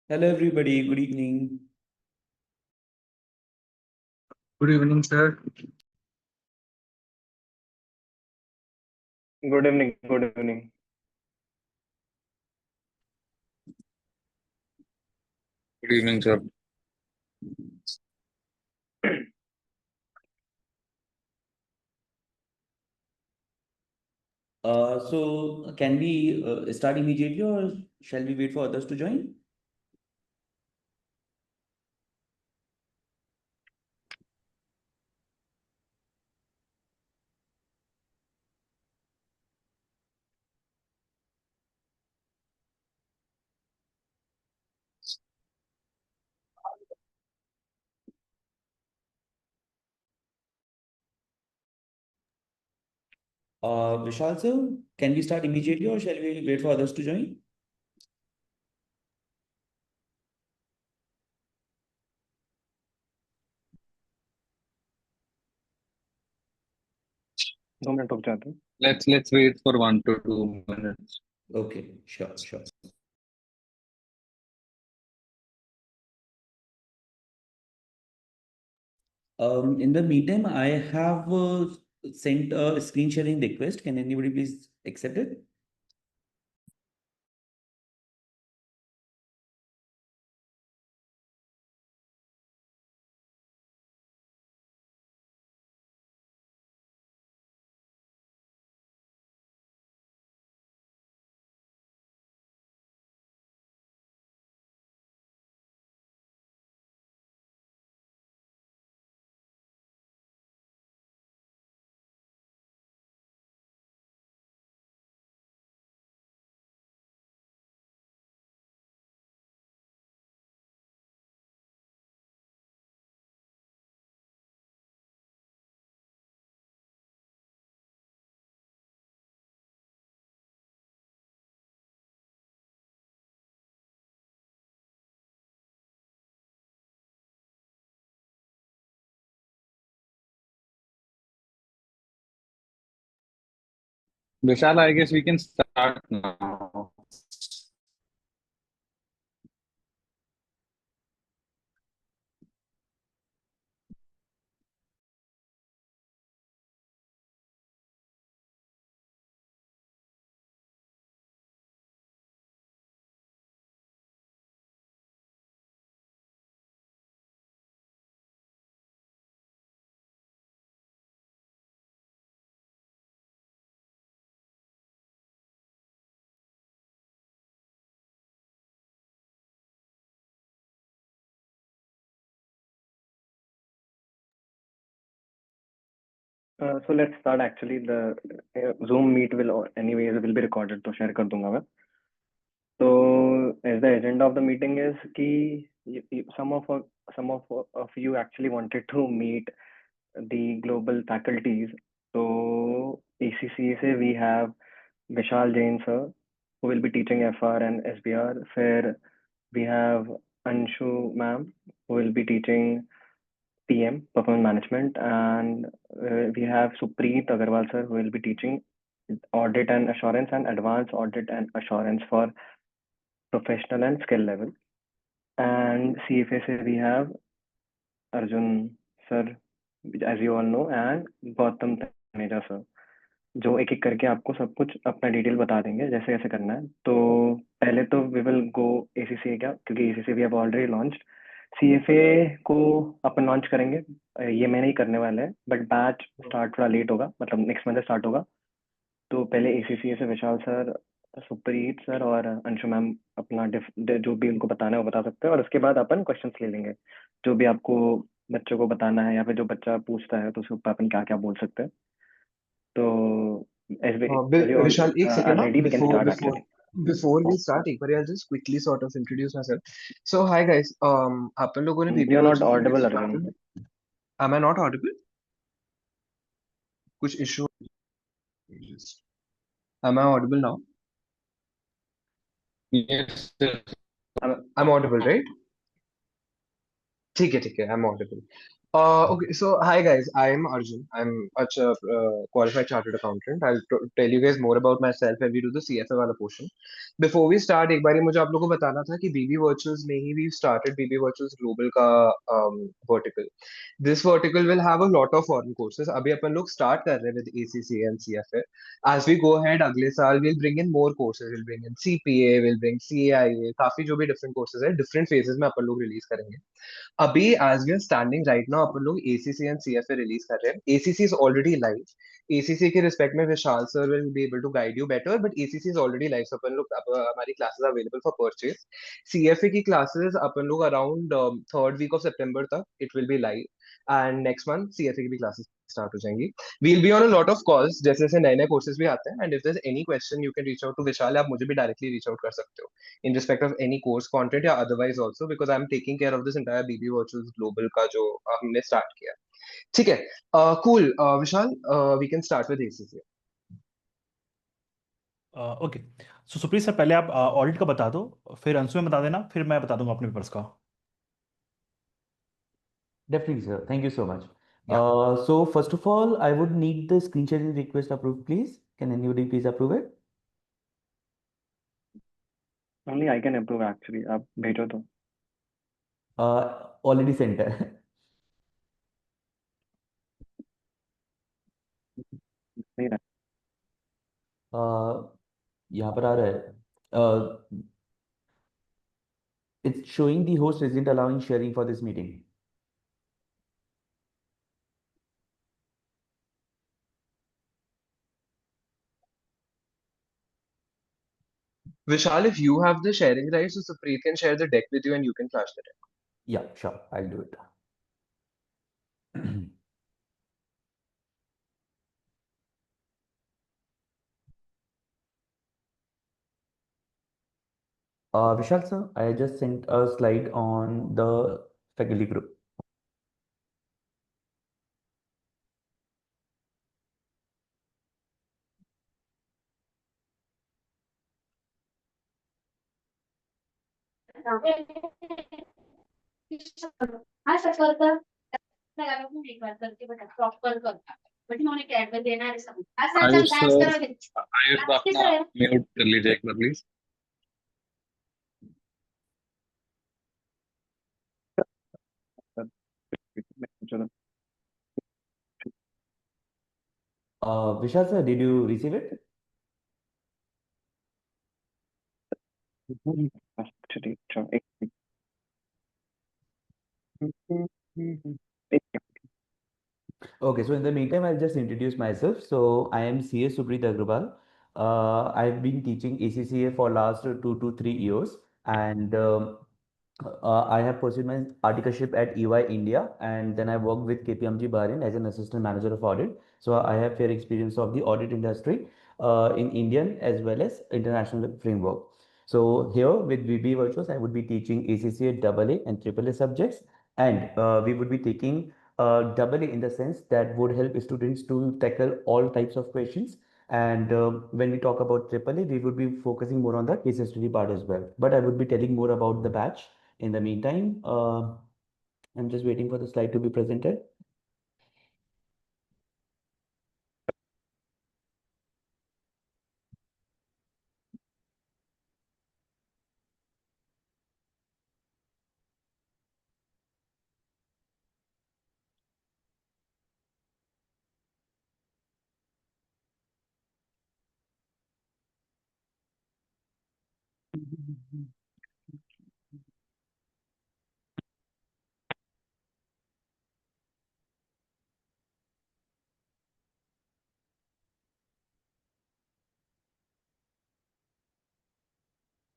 Hello, everybody. Good evening. Good evening, sir. Good evening. Good evening. Good evening, sir. So, can we start immediately, or shall we wait for others to join? Vishal sir, can we start immediately, or shall we wait for others to join? दो minute रुक जाते हैं. Let's wait for 1 to 2 minutes. Okay, sure, sure. In the meantime, I have sent a screen sharing request. Can anybody please accept it? Vishal, I guess we can start now. So let's start. Actually, the Zoom meet will anyways will be recorded, तो share कर दूंगा मैं. So as the agenda of the meeting is कि some of you actually wanted to meet the global faculties. So ACCA से we have Vishal Jain sir who will be teaching FR and SBR. फिर we have Anshu ma'am who will be teaching PM, Performance Management, and we have Supreet Agarwal sir who will be teaching Audit and Assurance and Advanced Audit and Assurance for Professional and Skill Level. And CFA se we have Arjun sir, as you all know, and Gautam Taneja sir, जो एक एक करके आपको सब कुछ अपना detail बता देंगे जैसे कैसे करना है. तो पहले तो वी विल गो ACCA क्या, क्योंकि ACCA we have already launched. CFA को अपन लॉन्च करेंगे ये महीने ही करने वाले हैं, बट बैच स्टार्ट थोड़ा लेट होगा, मतलब नेक्स्ट मंथ स्टार्ट होगा. तो पहले ACCA से विशाल सर, सुप्रीत सर और अंशु मैम अपना जो भी उनको बताना है वो बता सकते हैं, और उसके बाद अपन क्वेश्चंस ले लेंगे जो भी आपको बच्चों को बताना है या फिर जो बच्चा पूछता है तो उसके ऊपर अपन क्या क्या बोल सकते हैं. तो as we, as you all Vishal, एक are second ना, ready, we can before start before actually. before we start, एक बार I'll just quickly sort of introduce myself. So hi guys, आप लोगों ने You PPT are not launch की audible, start Arjun. में? Am I not audible? कुछ issue? Am I audible now? Yes, sir. I'm audible, right? ठीक है, I'm audible. Okay, so hi guys, I'm Arjun. I'm a qualified chartered accountant. I'll tell you guys more about myself when we do the CFA वाला portion. Before we start, एक बारी मुझे आप लोगों को बताना था कि BB Virtuals में ही we started BB Virtuals Global का vertical. This vertical will have a lot of foreign courses. अभी अपन लोग start कर रहे हैं with ACCA and CFA. As we go ahead, अगले साल we'll bring in more courses. We'll bring in CPA, we'll bring CAIA, काफी जो भी different courses है, different phases में अपन लोग release करेंगे. अभी as we are standing right now अपन लोग एसीसी एंड सीएफए रिलीज कर रहे हैं. ACC is already live. ACC के रिस्पेक्ट में Vishal sir will be able to guide you better, but ACC is already live. So अपन लोग अब हमारी classes available for purchase. CFA की क्लासेस अपन लोग अराउंड थर्ड वीक ऑफ सितंबर तक it will be live. And next month CFA की भी क्लासेस स्टार्ट हो जाएंगी. We'll be on a lot of calls जैसे जैसे नए नए कोर्सेज भी आते हैं. And if there is any question you can reach out to Vishal. आप मुझे भी डायरेक्टली रीच आउट कर सकते हो in respect of any course content या otherwise also, because I'm taking care of this entire BB Virtuals Global का जो हमने start किया. ठीक है. Cool. Vishal, we can start with ACCA. Okay. So Supreet sir, पहले आप ऑडिट का बता दो, फिर अंशु में बता देना, फिर मैं बता दूंगा अपने पेपर्स का. Definitely, sir. Thank you so much. Yeah. So first of all, I would need the screen sharing request approved, please. Can anybody please approve it? Only I can approve actually. आप भेजो तो. Already sent है. नहीं रहा. यहाँ पर आ रहा है. It's showing the host isn't allowing sharing for this meeting. Vishal, if you have the sharing rights, so Supreet can share the deck with you and you can flash the deck. Yeah, sure. I'll do it. Vishal sir, I just sent a slide on the faculty group. हाँ sir कर एक बार करके बता proper कर but उन्होंने क्या advice देना है सब हाँ सर चल आयुष डांस सर, करोगे आयुष अपना म्यूट कर लीजिए एक बार प्लीज. चलो. Vishal sir, did you receive it? Actually, चलो एक Okay, so in the meantime, I'll just introduce myself. So I am CA Supreet Agrawal. I've been teaching ACCA for last 2 to 3 years, and I have pursued my articleship at EY India, and then I worked with KPMG Bahrain as an assistant manager of audit. So I have fair experience of the audit industry in Indian as well as international framework. So here with VB Virtuals, I would be teaching ACCA AA and AAA subjects, and we would be taking AA in the sense that would help students to tackle all types of questions. And when we talk about AAA, we would be focusing more on the case study part as well. But I would be telling more about the batch. In the meantime, I'm just waiting for the slide to be presented.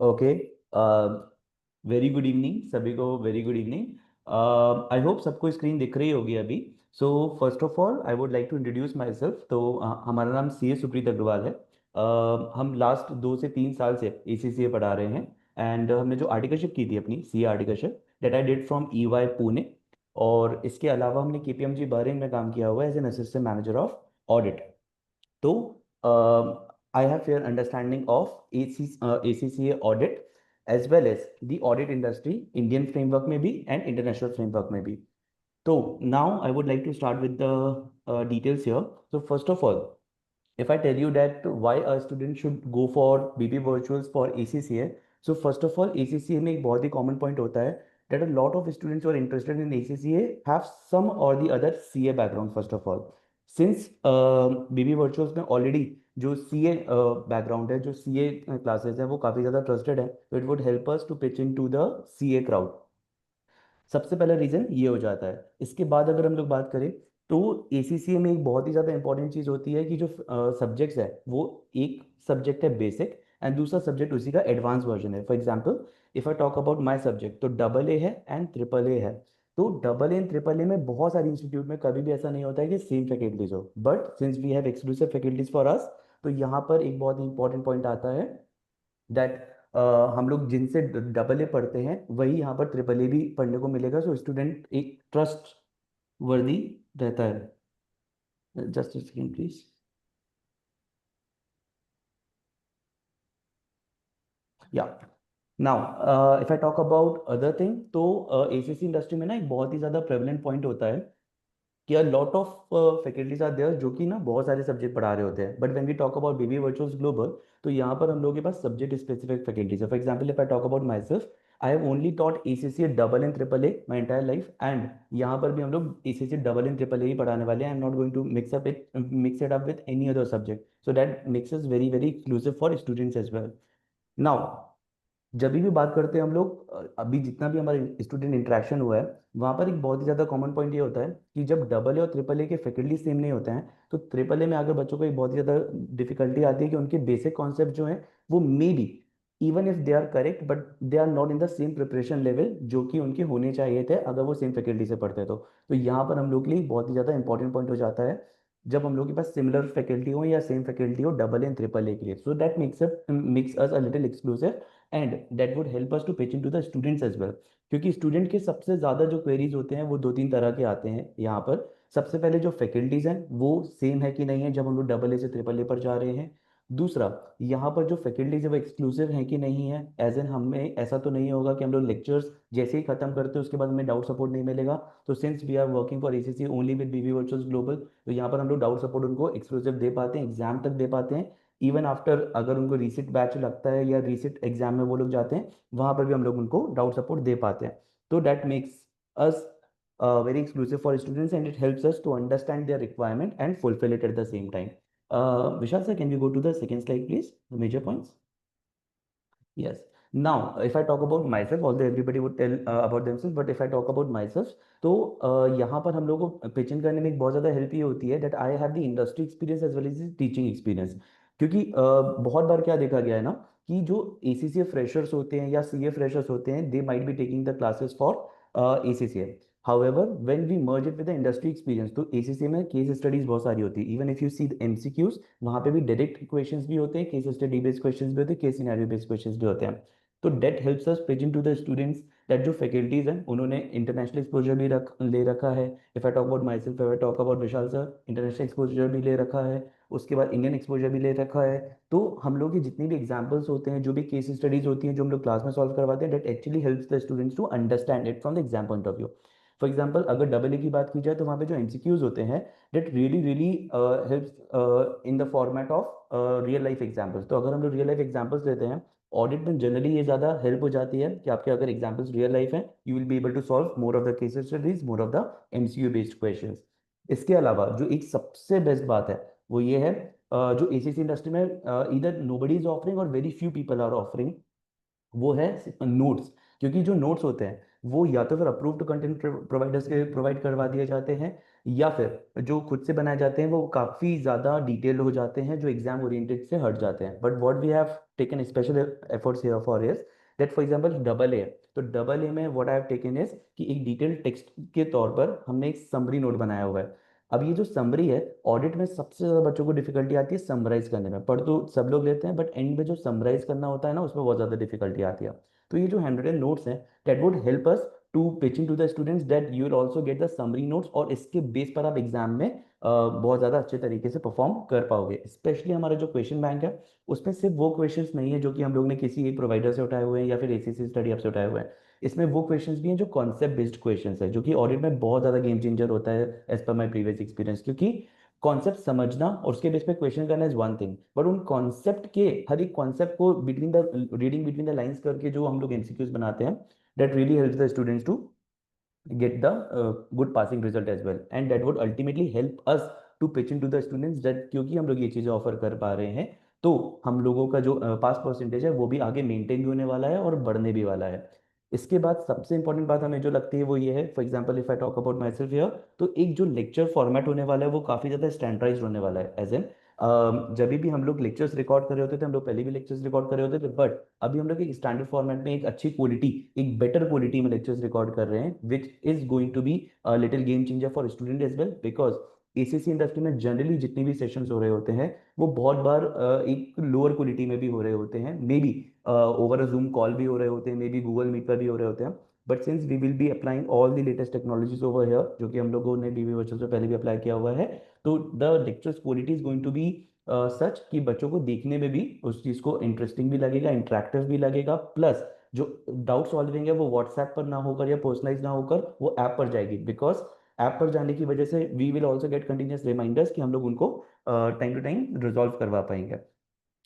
Okay, very good evening सभी को. Very good evening. I hope सबको screen दिख रही होगी अभी. So first of all I would like to introduce myself. तो हमारा नाम CA सुप्रीत अग्रवाल है. हम लास्ट 2 से 3 साल से ACCA पढ़ा रहे हैं. एंड हमने जो आर्टिकलशिप की थी अपनी CA articleship, that I did from EY Pune. और इसके अलावा हमने KPMG बहरीन में काम किया हुआ है as an assistant manager of audit. तो I have fair understanding of ACCA audit as well as the audit industry, Indian framework में भी and international framework में भी. So now I would like to start with the details here. So first of all, if I tell you that why a student should go for BB Virtuals for ACCA, so first of all, ACCA में एक बहुत ही common point होता है that a lot of students who are interested in ACCA have some or the other CA background first of all. Since BB Virtuals में already जो CA background है, जो CA classes है, वो काफ़ी ज़्यादा trusted है, so it would help us to pitch into the CA crowd. सबसे पहला रीजन ये हो जाता है। इसके बाद अगर हम लोग बात करें तो एसीसीए में एक बहुत ही ज़्यादा इंपॉर्टेंट चीज़ होती है कि जो सब्जेक्ट्स है वो एक सब्जेक्ट है बेसिक एंड दूसरा सब्जेक्ट उसी का एडवांस वर्जन है। For example if I talk about my subject तो डबल ए है एंड ट्रिपल ए है। तो डबल ए एंड ट्रिपल ए में बहुत सारे इंस्टीट्यूट में कभी भी ऐसा नहीं होता है कि सेम फैकल्टीज हो, but since we have exclusive faculties for us, तो यहाँ पर एक बहुत ही इंपॉर्टेंट पॉइंट आता है दैट हम लोग जिनसे डबल ए पढ़ते हैं वही यहाँ पर ट्रिपल ए भी पढ़ने को मिलेगा, सो स्टूडेंट एक ट्रस्ट वर्दी रहता है। Just second please. या now if I talk about other thing तो एसीसी इंडस्ट्री में ना एक बहुत ही ज़्यादा प्रेवलेंट पॉइंट होता है कि a lot of faculties are there जो कि ना बहुत सारे सब्जेक्ट पढ़ा रहे होते हैं, but when we talk about BB virtuals global तो यहाँ पर हम लोगों के पास सब्जेक्ट स्पेसिफिक फैकल्टीज है। For example if I talk about myself, I have only taught ACC double and triple A my entire life, and यहाँ पर भी हम लोग ACC double and triple A ही पढ़ाने वाले हैं। I am not going to mix it up with any other subject, so that makes is very very exclusive for students as well. Now जब भी बात करते हैं हम लोग अभी जितना भी हमारे स्टूडेंट इंटरेक्शन हुआ है वहाँ पर एक बहुत ही ज़्यादा कॉमन पॉइंट ये होता है कि जब डबल ए और ट्रिपल ए के फैकल्टी सेम नहीं होते हैं तो ट्रिपल ए में आकर बच्चों को एक बहुत ही ज़्यादा डिफिकल्टी आती है कि उनके बेसिक कॉन्सेप्ट जो हैं वो may be even if they are correct but they are not in the same preparation level जो कि उनके होने चाहिए थे अगर वो सेम फैकल्टी से पढ़ते तो यहाँ पर हम लोग के लिए एक बहुत ही ज़्यादा इंपॉर्टेंट पॉइंट हो जाता है जब हम लोग के पास सिमिलर फैकल्टी हो या सेम फैकल्टी हो डबल एंड ट्रिपल ए के लिए, so that makes us a little exclusive and that would help us to pitch into the students as well. क्योंकि स्टूडेंट के सबसे ज़्यादा जो क्वेरीज होते हैं वो दो तीन तरह के आते हैं यहाँ पर। सबसे पहले जो फैकल्टीज हैं वो सेम है कि नहीं है जब हम लोग डबल ए से ट्रिपल ए पर जा रहे हैं। दूसरा, यहाँ पर जो फैकल्टीज है वो एक्सक्लूसिव है कि नहीं है, एज एन हमें ऐसा तो नहीं होगा कि हम लोग लेक्चर्स जैसे ही खत्म करते हैं उसके बाद हमें डाउट सपोर्ट नहीं मिलेगा। तो since we are working for ACC only with BB virtuals global, तो यहाँ पर हम लोग डाउट सपोर्ट उनको एक्सक्लूसिव दे पाते हैं, एग्जाम तक दे पाते हैं। इवन आफ्टर अगर उनको रीसेट बैच लगता है या रीसेट एग्जाम में वो लोग जाते हैं वहाँ पर भी हम लोग उनको डाउट सपोर्ट दे पाते हैं। तो that makes us very exclusive for students and it helps us to understand their requirement and fulfill it at the same time. Vishal sir, can we go to the second slide please, the major points? Yes. Now, if I talk about myself, although everybody would tell about themselves, but if I talk about myself, तो यहाँ पर हम लोग को pitch इन करने में एक बहुत ज़्यादा हेल्प ये होती है that I have the industry experience as well as teaching experience. क्योंकि बहुत बार क्या देखा गया है ना कि जो एसीसीए फ्रेशर्स होते हैं या सीए फ्रेशर्स होते हैं they might be taking the classes for ACCA. However, when we merge it with the industry experience, तो ACCA में केस स्टडीज बहुत सारी होती है। Even if you see MCQs, वहाँ पे भी डायरेक्ट क्वेश्चंस भी होते हैं, केस स्टडी बेस्ड क्वेश्चंस भी होते हैं, केस सिनेरियो बेस्ड क्वेश्चंस भी होते हैं। तो that helps us pitch into the students that जो फैकल्टीज हैं उन्होंने इंटरनेशनल एक्सपोजर भी ले रखा है। If I talk about myself, if I talk about Vishal sir, international exposure भी ले रखा है, उसके बाद इंडियन एक्सपोजर भी ले रखा है। तो हम लोग की जितनी भी एग्जाम्पल्स होते हैं, जो भी केस स्टडीज होती हैं जो हम लोग क्लास में सॉल्व करवाते हैं, that actually helps the students to understand it from the exam point of view. For example अगर डबल ए की बात की जाए तो वहाँ पे जो एमसीक्यूज होते हैं that really really helps in the format of real life examples. तो अगर हम लोग रियल लाइफ एग्जाम्पल्स लेते हैं ऑडिट में जनरली ये ज़्यादा हेल्प हो जाती है कि आपके अगर एग्जाम्पल्स रियल लाइफ हैं you will be able to solve more of the case studies, more of the MCQ based questions. इसके अलावा जो एक सबसे बेस्ट बात है वो ये है जो एसीसी इंडस्ट्री में इधर नोबडी इज ऑफरिंग और very few people are offering, वो है नोट्स। क्योंकि जो नोट्स होते हैं वो या तो फिर अप्रूव्ड कंटेंट प्रोवाइडर्स के प्रोवाइड करवा दिए जाते हैं या फिर जो खुद से बनाए जाते हैं वो काफ़ी ज़्यादा डिटेल हो जाते हैं जो एग्जाम ओरिएंटेड से हट जाते हैं। But what we have taken special efforts here for is that for example double A, तो डबल ए में what I have taken is कि एक डिटेल टेक्स्ट के तौर पर हमने एक समरी नोट बनाया हुआ है। अब ये जो समरी है ऑडिट में सबसे ज़्यादा बच्चों को डिफिकल्टी आती है समराइज करने में। पढ़ तो सब लोग लेते हैं बट एंड में जो समराइज करना होता है ना उसमें बहुत ज़्यादा डिफिकल्टी आती है। तो ये जो हैंड रिटन नोट्स हैं that would help us to pitching to the students that you will also get the summary notes और इसके बेस पर आप एग्जाम में बहुत ज़्यादा अच्छे तरीके से परफॉर्म कर पाओगे। स्पेशली हमारा जो क्वेश्चन बैंक है उसमें सिर्फ वो क्वेश्चंस नहीं है जो कि हम लोग ने किसी एक प्रोवाइडर से उठाए हुए हैं या फिर एसीसी स्टडी ऐप से उठाए हुए हैं। इसमें वो क्वेश्चंस भी हैं जो कॉन्सेप्ट बेस्ड क्वेश्चंस है, जो कि ऑडिट में बहुत ज़्यादा गेम चेंजर होता है as per my previous experience. क्योंकि कॉन्सेप्ट समझना और उसके बेस पे क्वेश्चन करना इज वन थिंग, बट उन कॉन्सेप्ट के हर एक कॉन्सेप्ट को between the reading between the lines करके जो हम लोग एमसीक्यूज बनाते हैं, that really helps the students to get the good passing result as well, and that would ultimately help us to pitch into the students that क्योंकि हम लोग ये चीज़ें ऑफर कर पा रहे हैं, तो हम लोगों का जो पास परसेंटेज है वो भी आगे मेंटेन भी होने वाला है और बढ़ने भी वाला है। इसके बाद सबसे इंपॉर्टेंट बात हमें जो लगती है वो ये है, for example if I talk about my self here, तो एक जो लेक्चर फॉर्मेट होने वाला है वो काफ़ी ज़्यादा स्टैंडर्डाइज होने वाला है। एज एन जब भी हम लोग लेक्चर्स रिकॉर्ड कर रहे होते थे, हम लोग पहले भी लेक्चर्स रिकॉर्ड कर रहे होते थे, बट अभी हम लोग एक स्टैंडर्ड फॉर्मेट में एक अच्छी क्वालिटी, एक बेटर क्वालिटी में लेक्चर्स रिकॉर्ड कर रहे हैं, which is going to be little game changer for student as well. Because ACC industry में जनरली जितने भी सेशंस हो रहे होते हैं वो बहुत बार एक लोअर क्वालिटी में भी हो रहे होते हैं, may be over a Zoom call भी हो रहे होते हैं, मे बी गूगल मीट पर भी हो रहे होते हैं। But since we will be applying all the latest technologies over here, जो कि हम लोगों ने बीबी वर्चुअल से पहले भी अप्लाई किया हुआ है, तो the lectures quality is going to be such कि बच्चों को देखने में भी उस चीज़ को इंटरेस्टिंग भी लगेगा, इंटरेक्टिव भी लगेगा, प्लस जो डाउट सॉल्विंग है वो व्हाट्सएप पर ना होकर या पर्सनलाइज ना होकर वो ऐप पर जाएगी। बिकॉज ऐप पर जाने की वजह से we will also get continuous reminders कि हम लोग उनको टाइम टू टाइम रिजॉल्व करवा पाएंगे।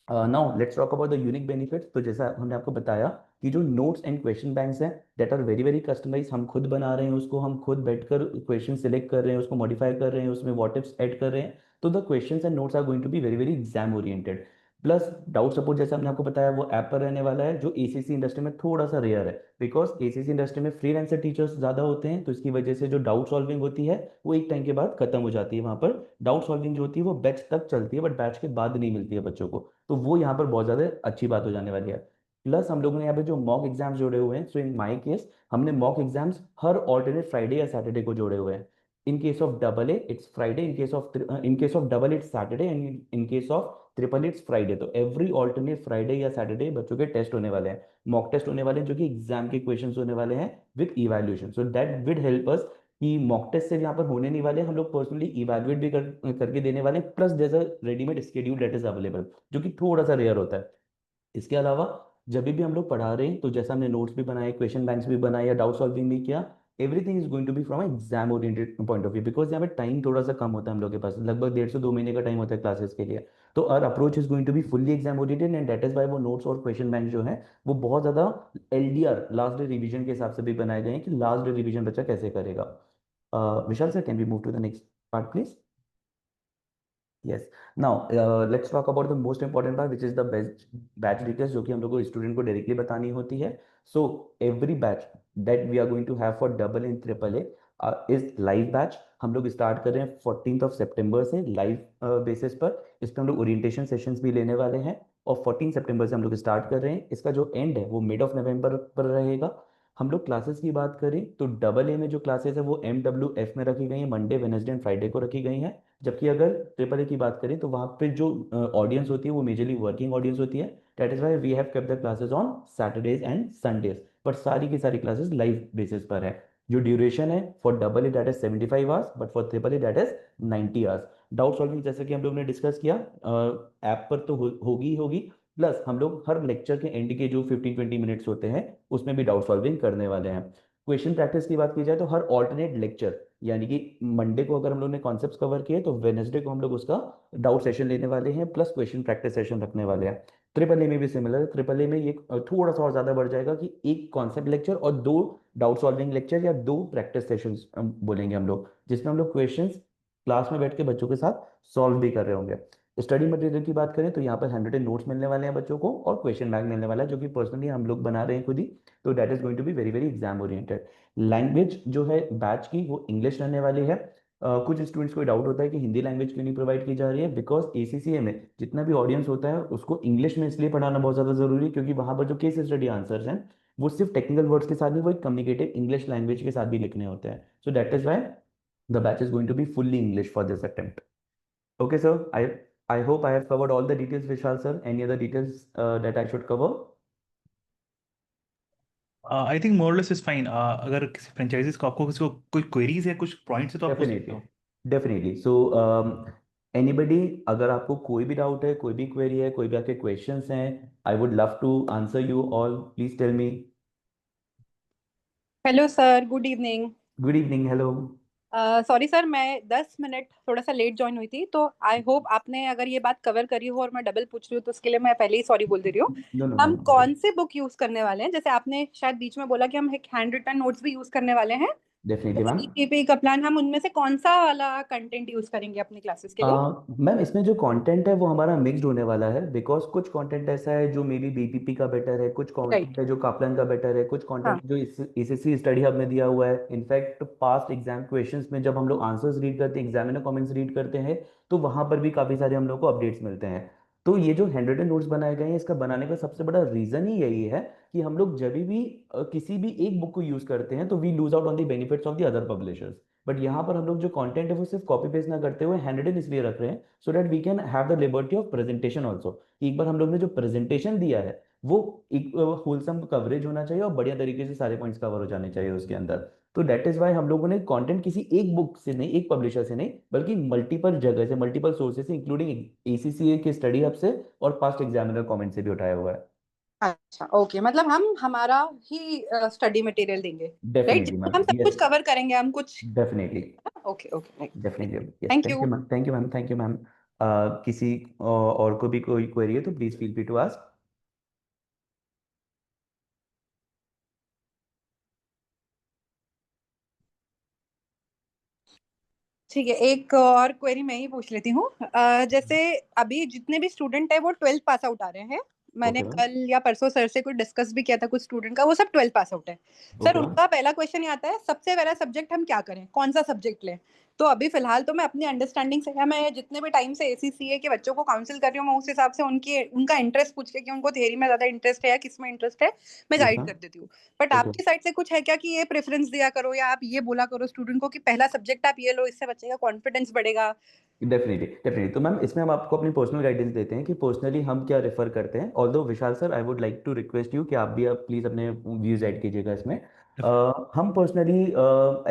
Now let's talk about the unique benefits. तो जैसा हमने आपको बताया कि जो नोट्स एंड क्वेश्चन बैंक्स हैं that are very very customize, हम खुद बना रहे हैं उसको, हम खुद बैठकर क्वेश्चन सिलेक्ट कर रहे हैं, उसको मॉडिफाई कर रहे हैं, उसमें व्हाट इफ्स ऐड कर रहे हैं। तो the questions and notes are going to be very very exam oriented. Plus doubt support जैसा हमने आपको बताया वो ऐप पर रहने वाला है, जो एसीसी इंडस्ट्री में थोड़ा सा रेयर है, बिकॉज एसीसी इंडस्ट्री में फ्रीलांसर टीचर्स ज़्यादा होते हैं, तो इसकी वजह से जो डाउट सॉल्विंग होती है वो एक टाइम के बाद खत्म हो जाती है। वहाँ पर डाउट सॉल्विंग जो होती है वो बैच तक चलती है, बट बैच के बाद नहीं मिलती है बच्चों को, तो वो यहाँ पर बहुत ज़्यादा अच्छी बात हो जाने वाली है। प्लस हम लोगों ने यहाँ पे जो मॉक एग्जाम्स जोड़े हुए हैं, सो इन माय केस हमने मॉक एग्जाम्स हर ऑल्टरनेट फ्राइडे या सैटरडे को जोड़े हुए हैं। In case of double A it's Friday, in case of double it's Saturday, and in case of triple it's Friday. तो एवरी ऑल्टरनेट फ्राइडे या Saturday बच्चों के टेस्ट होने वाले हैं, मॉक टेस्ट होने वाले हैं, जो कि एग्जाम के क्वेश्चंस होने वाले हैं with evaluation. So that would help us कि मॉक टेस्ट से यहाँ पर होने नहीं वाले, हम लोग पर्सनली इवैल्यूएट भी करके देने वाले हैं, plus there a readymade schedule that is available, जो कि थोड़ा सा रेयर होता है। इसके अलावा जब भी हम लोग पढ़ा रहे हैं, तो जैसा हमने नोट्स भी बनाए, क्वेश्चन बैंक्स भी बनाए या डाउट सॉल्विंग भी किया, everything is going to be from exam oriented point of view, because यहाँ पे टाइम थोड़ा सा कम होता है हम लोग के पास, लगभग 1.5 से 2 महीने का टाइम होता है क्लासेस के लिए। तो our approach is going to be fully exam oriented, and that is why वो नोट्स और क्वेश्चन बैंक जो है वो बहुत ज़्यादा एलडीआर लास्ट डे रिविजन के हिसाब से भी बनाए गए हैं कि लास्ट डे रिविजन बच्चा कैसे करेगा। Vishal sir, can we move to the next part please? Yes. Now, let's talk about the most important part, which is the best batch details, जो कि हम लोग को स्टूडेंट को डायरेक्टली बतानी होती है। So every batch that we are going to have for double and triple A is live batch। हम लोग स्टार्ट कर रहे हैं 14th of September से लाइव बेसिस पर। इस पर हम लोग ओरिएंटेशन सेशंस भी लेने वाले हैं, और 14 सितंबर से हम लोग स्टार्ट कर रहे हैं। इसका जो एंड है वो मिड ऑफ नवंबर पर रहेगा। हम लोग क्लासेस की बात करें तो डबल ए में जो क्लासेस है वो MWF में रखी गई हैं, मंडे वेनसडे एंड फ्राइडे को रखी गई हैं। जबकि अगर ट्रिपल ए की बात करें तो वहाँ पे जो ऑडियंस होती है वो मेजरली वर्किंग ऑडियंस होती है, that is why we have kept the classes on Saturdays and Sundays. But सारी की सारी क्लासेस लाइव बेसिस पर है। जो ड्यूरेशन है for double A that is 75 hours, but for triple A that is 90 hours. Doubt solving जैसे कि हम लोग ने डिस्कस किया ऐप पर तो होगी ही होगी, प्लस हम लोग हर लेक्चर के एंड के जो 15-20 मिनट्स होते हैं उसमें भी डाउट सॉल्विंग करने वाले हैं। क्वेश्चन प्रैक्टिस की बात की जाए तो हर ऑल्टरनेट लेक्चर, यानी कि मंडे को अगर हम लोग ने कॉन्सेप्ट्स कवर किए तो वेनेसडे को हम लोग उसका डाउट सेशन लेने वाले हैं, प्लस क्वेश्चन प्रैक्टिस सेशन रखने वाले हैं। ट्रिपल ए में भी सिमिलर है, ट्रिपल ए में ये थोड़ा सा और ज्यादा बढ़ जाएगा कि एक कॉन्सेप्ट लेक्चर और 2 डाउट सॉल्विंग लेक्चर या 2 प्रैक्टिस सेशंस बोलेंगे हम लोग, जिसमें हम लोग क्वेश्चंस क्लास में बैठ के बच्चों के साथ सॉल्व भी कर रहे होंगे। स्टडी मटेरियल की बात करें तो यहाँ पर 100 नोट्स मिलने वाले हैं बच्चों को, और क्वेश्चन बैंक मिलने वाला है जो कि पर्सनली हम लोग बना रहे हैं खुद ही। तो that is going to be very very exam oriented. Language जो है बैच की वो इंग्लिश रहने वाली है। कुछ स्टूडेंट्स को डाउट होता है कि हिंदी लैंग्वेज क्यों नहीं प्रोवाइड की जा रही है, बिकॉज एसीसीए में जितना भी ऑडियंस होता है उसको इंग्लिश में इसलिए पढ़ाना बहुत ज़्यादा जरूरी है, क्योंकि वहाँ पर जो केस स्टडी आंसर्स हैं वो सिर्फ टेक्निकल वर्ड्स के साथ नहीं, वो एक कम्युनिकेटिव इंग्लिश लैंग्वेज के साथ भी लिखने होते हैं। So that is why the batch is going to be fully English for this attempt. Okay, sir. I hope I have covered all the details, Vishal sir. Any other details that I should cover? I think more less is fine. अगर किसी franchises को आपको किसी को कोई queries है, कुछ points है, तो आप पूछ सकते Definitely, हो। definitely. So, anybody, अगर आपको कोई भी डाउट है, कोई भी क्वेरी है, कोई भी आपके क्वेश्चंस हैं, I would love to answer you all. Please tell me. Hello sir, good evening. Good evening, hello. Sorry sir, मैं 10 मिनट थोड़ा सा लेट ज्वाइन हुई थी, तो आई होप आपने अगर ये बात कवर करी हो और मैं डबल पूछ रही हूँ तो उसके लिए मैं पहले ही सॉरी बोल दे रही हूँ। नो नो हम नो। कौन से बुक यूज करने वाले हैं? जैसे आपने शायद बीच में बोला कि हम एक हैंड रिटन नोट्स भी यूज करने वाले हैं, डेफिनेटली मैम। ईपीपी का प्लान, हम उनमें से कौन सा वाला कंटेंट यूज करेंगे अपनी क्लासेस के लिए? मैम इसमें जो कंटेंट है वो हमारा मिक्स्ड होने वाला है, बिकॉज कुछ कंटेंट ऐसा है जो मे बी बीपीपी का बेटर है, कुछ राइट। कंटेंट है जो कापलान का बेटर है, कुछ हाँ। कंटेंट जो एसएससी स्टडी हब में दिया हुआ है। इनफैक्ट पास्ट एग्जाम क्वेश्चंस में जब हम लोग आंसर्स रीड करते हैं, एग्जामिनर कमेंट्स रीड करते हैं, तो वहां पर भी काफी सारे हम लोग को अपडेट्स मिलते हैं। तो ये जो हैंड रिटन नोट्स बनाए गए हैं, इसका बनाने का सबसे बड़ा रीजन ही यही है कि हम लोग जब भी किसी भी एक बुक को यूज करते हैं तो we lose out on the benefits of the other publishers. But यहाँ पर हम लोग जो कंटेंट है वो सिर्फ कॉपी पेस्ट ना करते हुए हैंड रिटन इसलिए रख रहे हैं so that we can have the liberty of presentation also. एक बार हम लोग ने जो प्रेजेंटेशन दिया है वो एक होलसम कवरेज होना चाहिए और बढ़िया तरीके से सारे पॉइंट्स कवर हो जाने चाहिए उसके अंदर। तो दैट इज वाई हम लोगों ने कंटेंट किसी एक बुक से नहीं, एक पब्लिशर से नहीं, बल्कि मल्टीपल जगह से, मल्टीपल सोर्सेज से, इंक्लूडिंग एसीसीए के स्टडी हब से और पास्ट एग्जामिनर कमेंट से भी उठाया हुआ है। अच्छा, ओके, मतलब हम हमारा ही स्टडी मटेरियल देंगे, राइट? डेफिनेटली जिसमें मैम, हम सब कुछ यस। कवर करेंगे, हम कुछ। Definitely. Okay okay, right. Definitely, yes. Thank thank you. You ma'am, thank you ma'am, thank you ma'am. किसी और को भी कोई क्वेरी है तो please feel free to ask. ठीक है, एक और क्वेरी मैं ही पूछ लेती हूँ। जैसे अभी जितने भी स्टूडेंट है वो 12th पास आउट आ रहे हैं। मैंने ओके मैम। कल या परसों सर से कुछ डिस्कस भी किया था कुछ स्टूडेंट का, वो सब 12th पास आउट है। Sir, okay ma'am. उनका पहला क्वेश्चन ये आता है, सबसे पहला सब्जेक्ट हम क्या करें, कौन सा सब्जेक्ट लें? तो अभी फिलहाल तो मैं अपनी अंडरस्टैंडिंग से, या मैं जितने भी टाइम से एसीसीए के बच्चों को काउंसिल कर रही हूँ, मैं उस हिसाब से उनका इंटरेस्ट पूछ के कि उनको थ्योरी में ज्यादा इंटरेस्ट है या किस में इंटरेस्ट है, मैं यस गाइड मैम। कर देती हूँ। But okay. आपकी साइड से कुछ है क्या कि ये प्रेफरेंस दिया करो या आप ये बोला करो स्टूडेंट को कि पहला सब्जेक्ट आप ये लो, इससे बच्चे का कॉन्फिडेंस बढ़ेगा? Definitely, definitely. तो मैम इसमें हम आपको अपनी पर्सनल गाइडेंस देते हैं कि पर्सनली हम क्या रेफर करते हैं। Although Vishal sir, I would like to request you कि आप भी प्लीज अपने व्यूज ऐड कीजिएगा इसमें। हम पर्सनली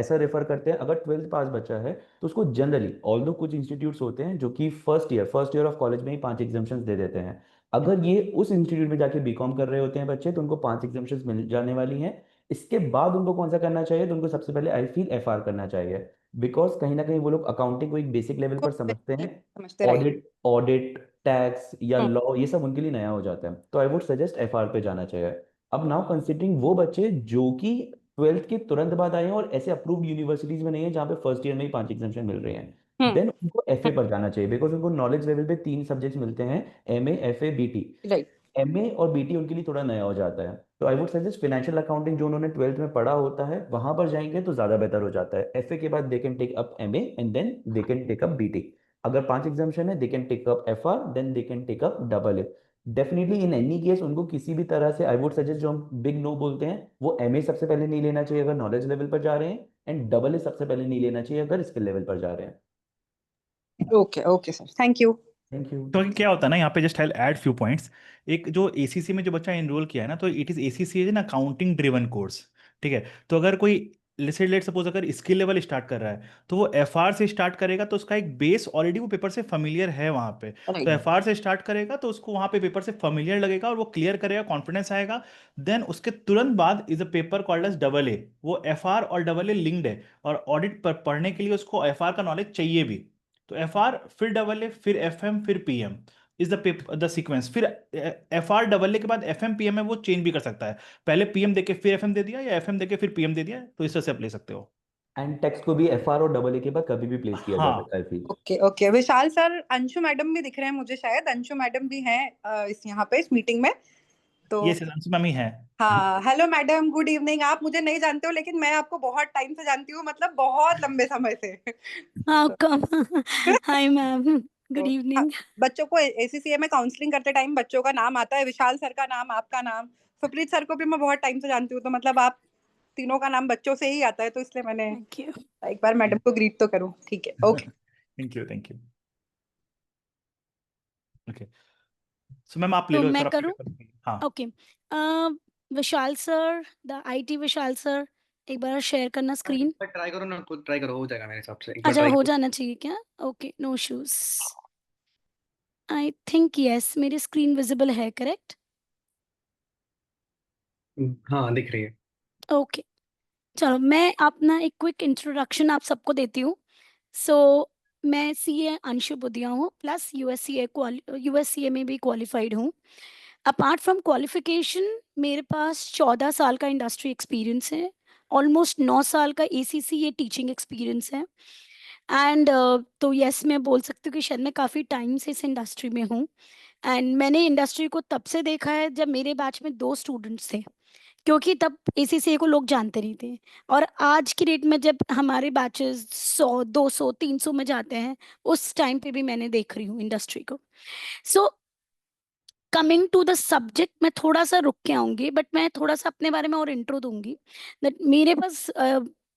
ऐसा रेफर करते हैं, अगर 12th पास बच्चा है तो उसको जनरली, ऑल्दो कुछ इंस्टीट्यूट्स होते हैं जो कि फर्स्ट ईयर ऑफ कॉलेज में ही 5 एग्जाम्शंस दे देते हैं। अगर ये उस इंस्टीट्यूट में जाके बीकॉम कर रहे होते हैं बच्चे तो उनको 5 एग्जाम्शंस मिल जाने वाली हैं। इसके बाद उनको कौन सा करना चाहिए, तो उनको सबसे पहले आई फील एफआर करना चाहिए। बिकॉज कहीं ना कहीं वो लोग अकाउंटिंग को एक बेसिक लेवल पर समझते हैं। समझते, राइट। ऑडिट, ऑडिट, टैक्स या लॉ, ये सब उनके लिए नया हो जाता है, तो आई वुड सजेस्ट एफआर पे जाना चाहिए। अब नाउ कंसिडरिंग वो बच्चे जो कि 12th के तुरंत बाद आए हैं और ऐसे अप्रूव्ड यूनिवर्सिटीज में नहीं है जहाँ पे फर्स्ट ईयर में ही 5 एग्जाम्शन मिल रहे हैं, हम्म। देन उनको एफए पर जाना चाहिए। बिकॉज उनको नॉलेज लेवल पे 3 सब्जेक्ट्स मिलते हैं, MA, FA, BT. Right. MA और बीटी उनके लिए थोड़ा नया हो जाता है, तो I would suggest financial accounting जो उन्होंने 12th में पढ़ा होता है वहां पर जाएंगे तो ज्यादा बेटर हो जाता है। एफए के बाद they can take up MA and then they can take up BT. अगर 5 एग्जाम्शन है, they can take up FR, then they can take up double A. Definitely in any case उनको किसी भी तरह से, आई वुड सजेस्ट, जो हम big no बोलते हैं, वो एमए सबसे पहले नहीं लेना चाहिए अगर नॉलेज लेवल पर जा रहे हैं, एंड डबल ए सबसे पहले नहीं लेना चाहिए अगर स्किल लेवल पर जा रहे हैं। Okay okay sir, thank you. Thank you. तो क्या होता है ना, यहाँ पे just I add few points. एक जो एसीसी में जो बच्चा एनरोल किया है ना, तो it is ACC is an accounting driven course. ठीक है, तो अगर कोई लेट सपोज अगर स्किल लेवल स्टार्ट कर रहा है तो वो एफआर से स्टार्ट करेगा, तो उसका एक बेस ऑलरेडी वो पेपर से familiar है वहाँ पे। तो राइट। एफआर से स्टार्ट करेगा तो उसको वहाँ पे पेपर से familiar लगेगा और वो क्लियर करेगा, कॉन्फिडेंस आएगा। देन उसके तुरंत बाद is a paper called as double A. वो एफआर और डबल ए लिंक्ड है, और ऑडिट पर पढ़ने के लिए उसको एफआर का नॉलेज चाहिए भी। तो एफ आर, फिर डबल ए, फिर एफ एम, फिर P M is the sequence. फिर एफ आर डबल ए के बाद एफ एम पी एम है, वो चेंज भी कर सकता है। पहले पी एम देके फिर एफ एम दे दिया, या एफ एम देके फिर पी एम दे दिया, तो इस तरह से आप ले सकते हो। एंड टेक्स्ट को भी एफआर और डबल ए के बाद कभी भी प्लेस किया जा हाँ। सकता है, I feel. Okay okay, Vishal sir, Anshu madam भी दिख रहे हैं मुझे, शायद अंशु मैडम भी हैं इस यहाँ पे इस मीटिंग में। तो ये सिद्धांशु मैम ही है। हाँ, हेलो मैडम, गुड इवनिंग। आप मुझे नहीं जानते हो लेकिन मैं आपको बहुत टाइम से जानती हूँ, मतलब बहुत लंबे समय से। हाँ कम। हाय मैम, गुड तो हाँ, इवनिंग। बच्चों को एसीसीए में काउंसलिंग करते टाइम बच्चों का नाम आता है, विशाल सर का नाम, आपका नाम, सुप्रीत सर को भी मैं बहुत टाइम से जानती हूँ, तो मतलब आप तीनों का नाम बच्चों से ही आता है, तो इसलिए मैंने थैंक यू। एक बार मैडम को ग्रीट तो करूँ। ठीक है, okay. Thank you, thank you. Okay, so ma'am आप ले तो लो एक मैं बार आपके करूँ? पेपर में। हाँ। Okay. Vishal sir, the IT Vishal sir, एक बार शेयर करना स्क्रीन। ट्राई करो ना, खुद ट्राई करो, हो जाएगा मेरे हिसाब से, एक बार अच्छा, ट्राई हो करो। जाना चाहिए क्या? Okay, no issues. I think yes, मेरी स्क्रीन विजिबल है, करेक्ट? हाँ, दिख रही है। ओके, चलो मैं अपना एक क्विक इंट्रोडक्शन आप सबको देती हूँ। सो मैं सीए अंशु बुदिया हूँ, प्लस यूएससीए में भी क्वालिफाइड हूँ। अपार्ट फ्रॉम क्वालिफिकेशन मेरे पास 14 साल का इंडस्ट्री एक्सपीरियंस है, ऑलमोस्ट 9 साल का एसीसीए टीचिंग एक्सपीरियंस है। एंड तो यस, मैं बोल सकती हूँ कि शायद मैं काफ़ी टाइम से इस इंडस्ट्री में हूँ। एंड मैंने इंडस्ट्री को तब से देखा है जब मेरे बैच में 2 स्टूडेंट्स थे, क्योंकि तब एसीसीए को लोग जानते नहीं थे। और आज की डेट में जब हमारे बैचेस 100, 200, 300 में जाते हैं, उस टाइम पे भी मैंने देख रही हूँ इंडस्ट्री को। So coming to the subject, मैं थोड़ा सा रुक के आऊंगी, बट मैं थोड़ा सा अपने बारे में और इंट्रो दूंगी। दैट मेरे पास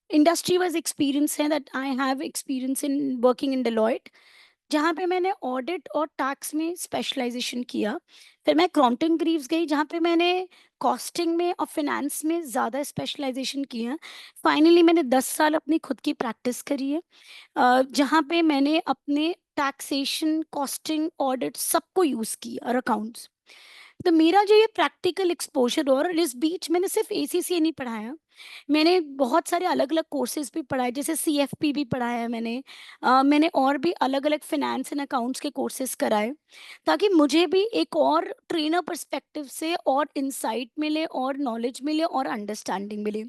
इंडस्ट्री वाइज एक्सपीरियंस है, that I have experience in working in Deloitte, जहाँ पे मैंने ऑडिट और टैक्स में स्पेशलाइजेशन किया। फिर मैं क्रॉम्पटन ग्रीव्स गई, जहाँ पे मैंने कॉस्टिंग में और फिनेंस में ज़्यादा स्पेशलाइजेशन किया। फाइनली मैंने 10 साल अपनी खुद की प्रैक्टिस करी है, जहाँ पे मैंने अपने टैक्सेशन, कॉस्टिंग, ऑडिट सबको यूज़ किया और अकाउंट्स। तो मेरा जो ये प्रैक्टिकल एक्सपोजर, और इस बीच मैंने सिर्फ एसीसीए नहीं पढ़ाया, मैंने बहुत सारे अलग अलग कोर्सेज भी पढ़ाए, जैसे सीएफपी भी पढ़ाया है मैंने। मैंने और भी अलग अलग फिनेंस एंड अकाउंट्स के कोर्सेज कराए, ताकि मुझे भी एक और ट्रेनर पर्सपेक्टिव से और इंसाइट मिले और नॉलेज मिले और अंडरस्टैंडिंग मिले।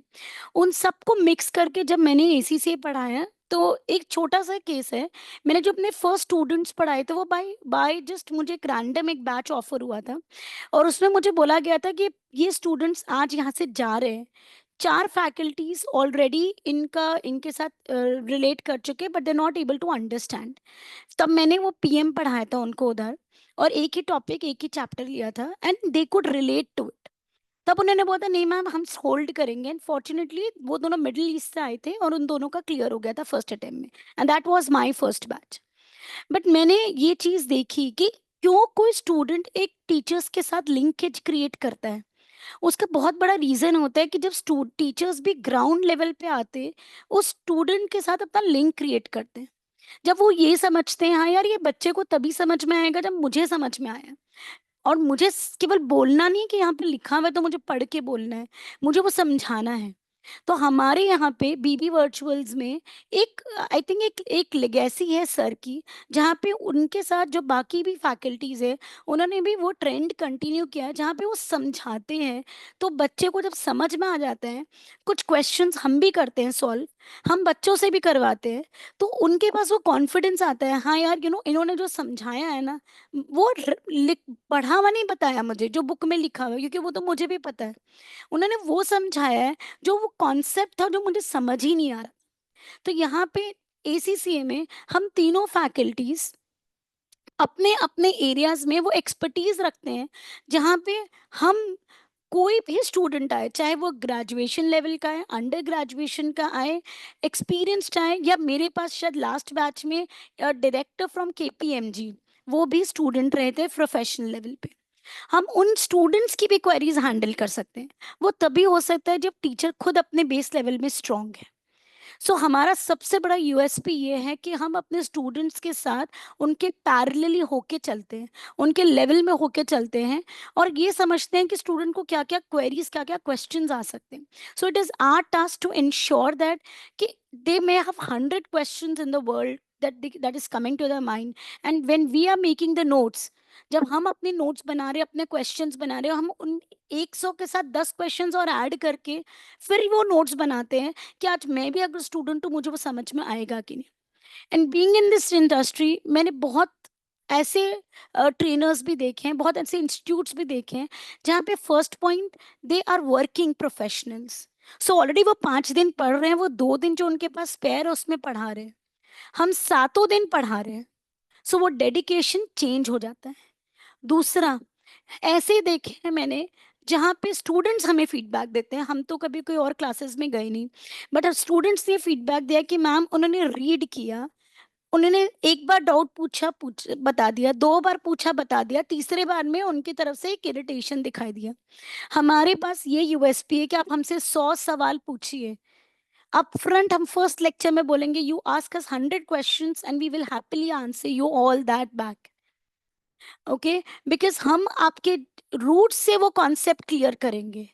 उन सबको मिक्स करके जब मैंने एसीसीए पढ़ाया, तो एक छोटा सा केस है। मैंने जो अपने फर्स्ट स्टूडेंट्स पढ़ाए थे, वो बाय बाय जस्ट मुझे एक रैंडम एक बैच ऑफर हुआ था, और उसमें मुझे बोला गया था कि ये स्टूडेंट्स आज यहाँ से जा रहे हैं, 4 फैकल्टीज ऑलरेडी इनका इनके साथ रिलेट कर चुके, but they not able to understand. तब मैंने वो पीएम पढ़ाया था उनको उधर, और एक ही टॉपिक, एक ही चैप्टर लिया था, and they could relate to it. तब उन्होंने बोला था नहीं मैम, हम होल्ड करेंगे। एंड फॉर्चुनेटली वो दोनों मिडिल ईस्ट से आए थे, और उन दोनों का क्लियर हो गया था फर्स्ट अटेम्प्ट में, and that was my first batch. But मैंने ये चीज देखी कि क्यों कोई स्टूडेंट एक टीचर्स के साथ लिंकेज क्रिएट करता है। उसका बहुत बड़ा रीजन होता है कि जब टीचर्स भी ग्राउंड लेवल पे आते, उस स्टूडेंट के साथ अपना लिंक क्रिएट करते हैं। जब वो ये समझते हैं, हाँ यार ये बच्चे को तभी समझ में आएगा जब मुझे समझ में आया, और मुझे केवल बोलना नहीं है कि यहाँ पे लिखा हुआ है तो मुझे पढ़ के बोलना है, मुझे वो समझाना है। तो हमारे यहाँ पे बीबी वर्चुअल्स में एक, आई थिंक एक लेगेसी है सर की, जहाँ पे उनके साथ जो बाकी भी फैकल्टीज है, उन्होंने भी वो ट्रेंड कंटिन्यू किया है, जहाँ पे वो समझाते हैं। तो बच्चे को जब समझ में आ जाता है, कुछ क्वेश्चंस हम भी करते हैं सॉल्व, हम बच्चों से भी करवाते हैं, तो उनके पास वो कॉन्फिडेंस आता है, हाँ यार इन्होंने जो समझाया है ना, वो लिख पढ़ा हुआ नहीं बताया मुझे जो बुक में लिखा हुआ है, क्योंकि वो तो मुझे भी पता है। उन्होंने वो समझाया है जो वो कॉन्सेप्ट था जो मुझे समझ ही नहीं आ रहा। तो यहाँ पे एसीसीए में हम तीनों फैकल्टीज अपने अपने एरियाज में वो एक्सपर्टीज रखते हैं, जहाँ पे हम कोई भी स्टूडेंट आए, चाहे वो ग्रेजुएशन लेवल का है, अंडर ग्रेजुएशन का आए, एक्सपीरियंस्ड आए, या मेरे पास शायद लास्ट बैच में डायरेक्टर फ्रॉम केपीएमजी वो भी स्टूडेंट रहे थे प्रोफेशनल लेवल पे, हम उन स्टूडेंट्स की भी क्वेरीज हैंडल कर सकते हैं। वो तभी हो सकता है जब टीचर खुद अपने बेस लेवल में स्ट्रांग है। सो हमारा सबसे बड़ा यूएसपी ये है कि हम अपने स्टूडेंट्स के साथ उनके पैरेलली होके चलते हैं, उनके लेवल में होके चलते हैं, और ये समझते हैं कि स्टूडेंट को क्या क्या क्वेरीज, क्या क्या क्वेश्चंस आ सकते हैं। So it is our task to ensure that कि they may have 100 questions in the world that is coming to their mind, and when we are making the notes, जब हम अपने नोट्स बना रहे, अपने क्वेश्चंस बना रहे, हम उन 100 के साथ 10 क्वेश्चंस और ऐड करके फिर वो नोट्स बनाते हैं कि आज मैं भी अगर स्टूडेंट हूँ, मुझे वो समझ में आएगा कि नहीं। And being in this industry, मैंने बहुत ऐसे ट्रेनर्स भी देखे हैं, बहुत ऐसे इंस्टीट्यूट्स भी देखे हैं, जहाँ पे first point, they are working professionals. So already वो 5 दिन पढ़ रहे हैं, वो 2 दिन जो उनके पास स्पेयर है उसमें पढ़ा रहे हैं, हम 7 दिन पढ़ा रहे हैं। सो वो डेडिकेशन चेंज हो जाता है। दूसरा, ऐसे देखे हैं मैंने जहाँ पे स्टूडेंट्स हमें फीडबैक देते हैं, हम तो कभी कोई और क्लासेस में गए नहीं, बट स्टूडेंट्स ने फीडबैक दिया कि मैम उन्होंने रीड किया, उन्होंने एक बार डाउट पूछ बता दिया, 2 बार पूछा बता दिया, तीसरे बार में उनकी तरफ से एक इरिटेशन दिखाई दिया। हमारे पास ये यूएसपी है कि आप हमसे 100 सवाल पूछिए अप फ्रंट, हम फर्स्ट लेक्चर में बोलेंगे you ask us 100 questions and we will happily answer you all that back. Okay, because हम आपके रूट से वो कॉन्सेप्ट क्लियर करेंगे,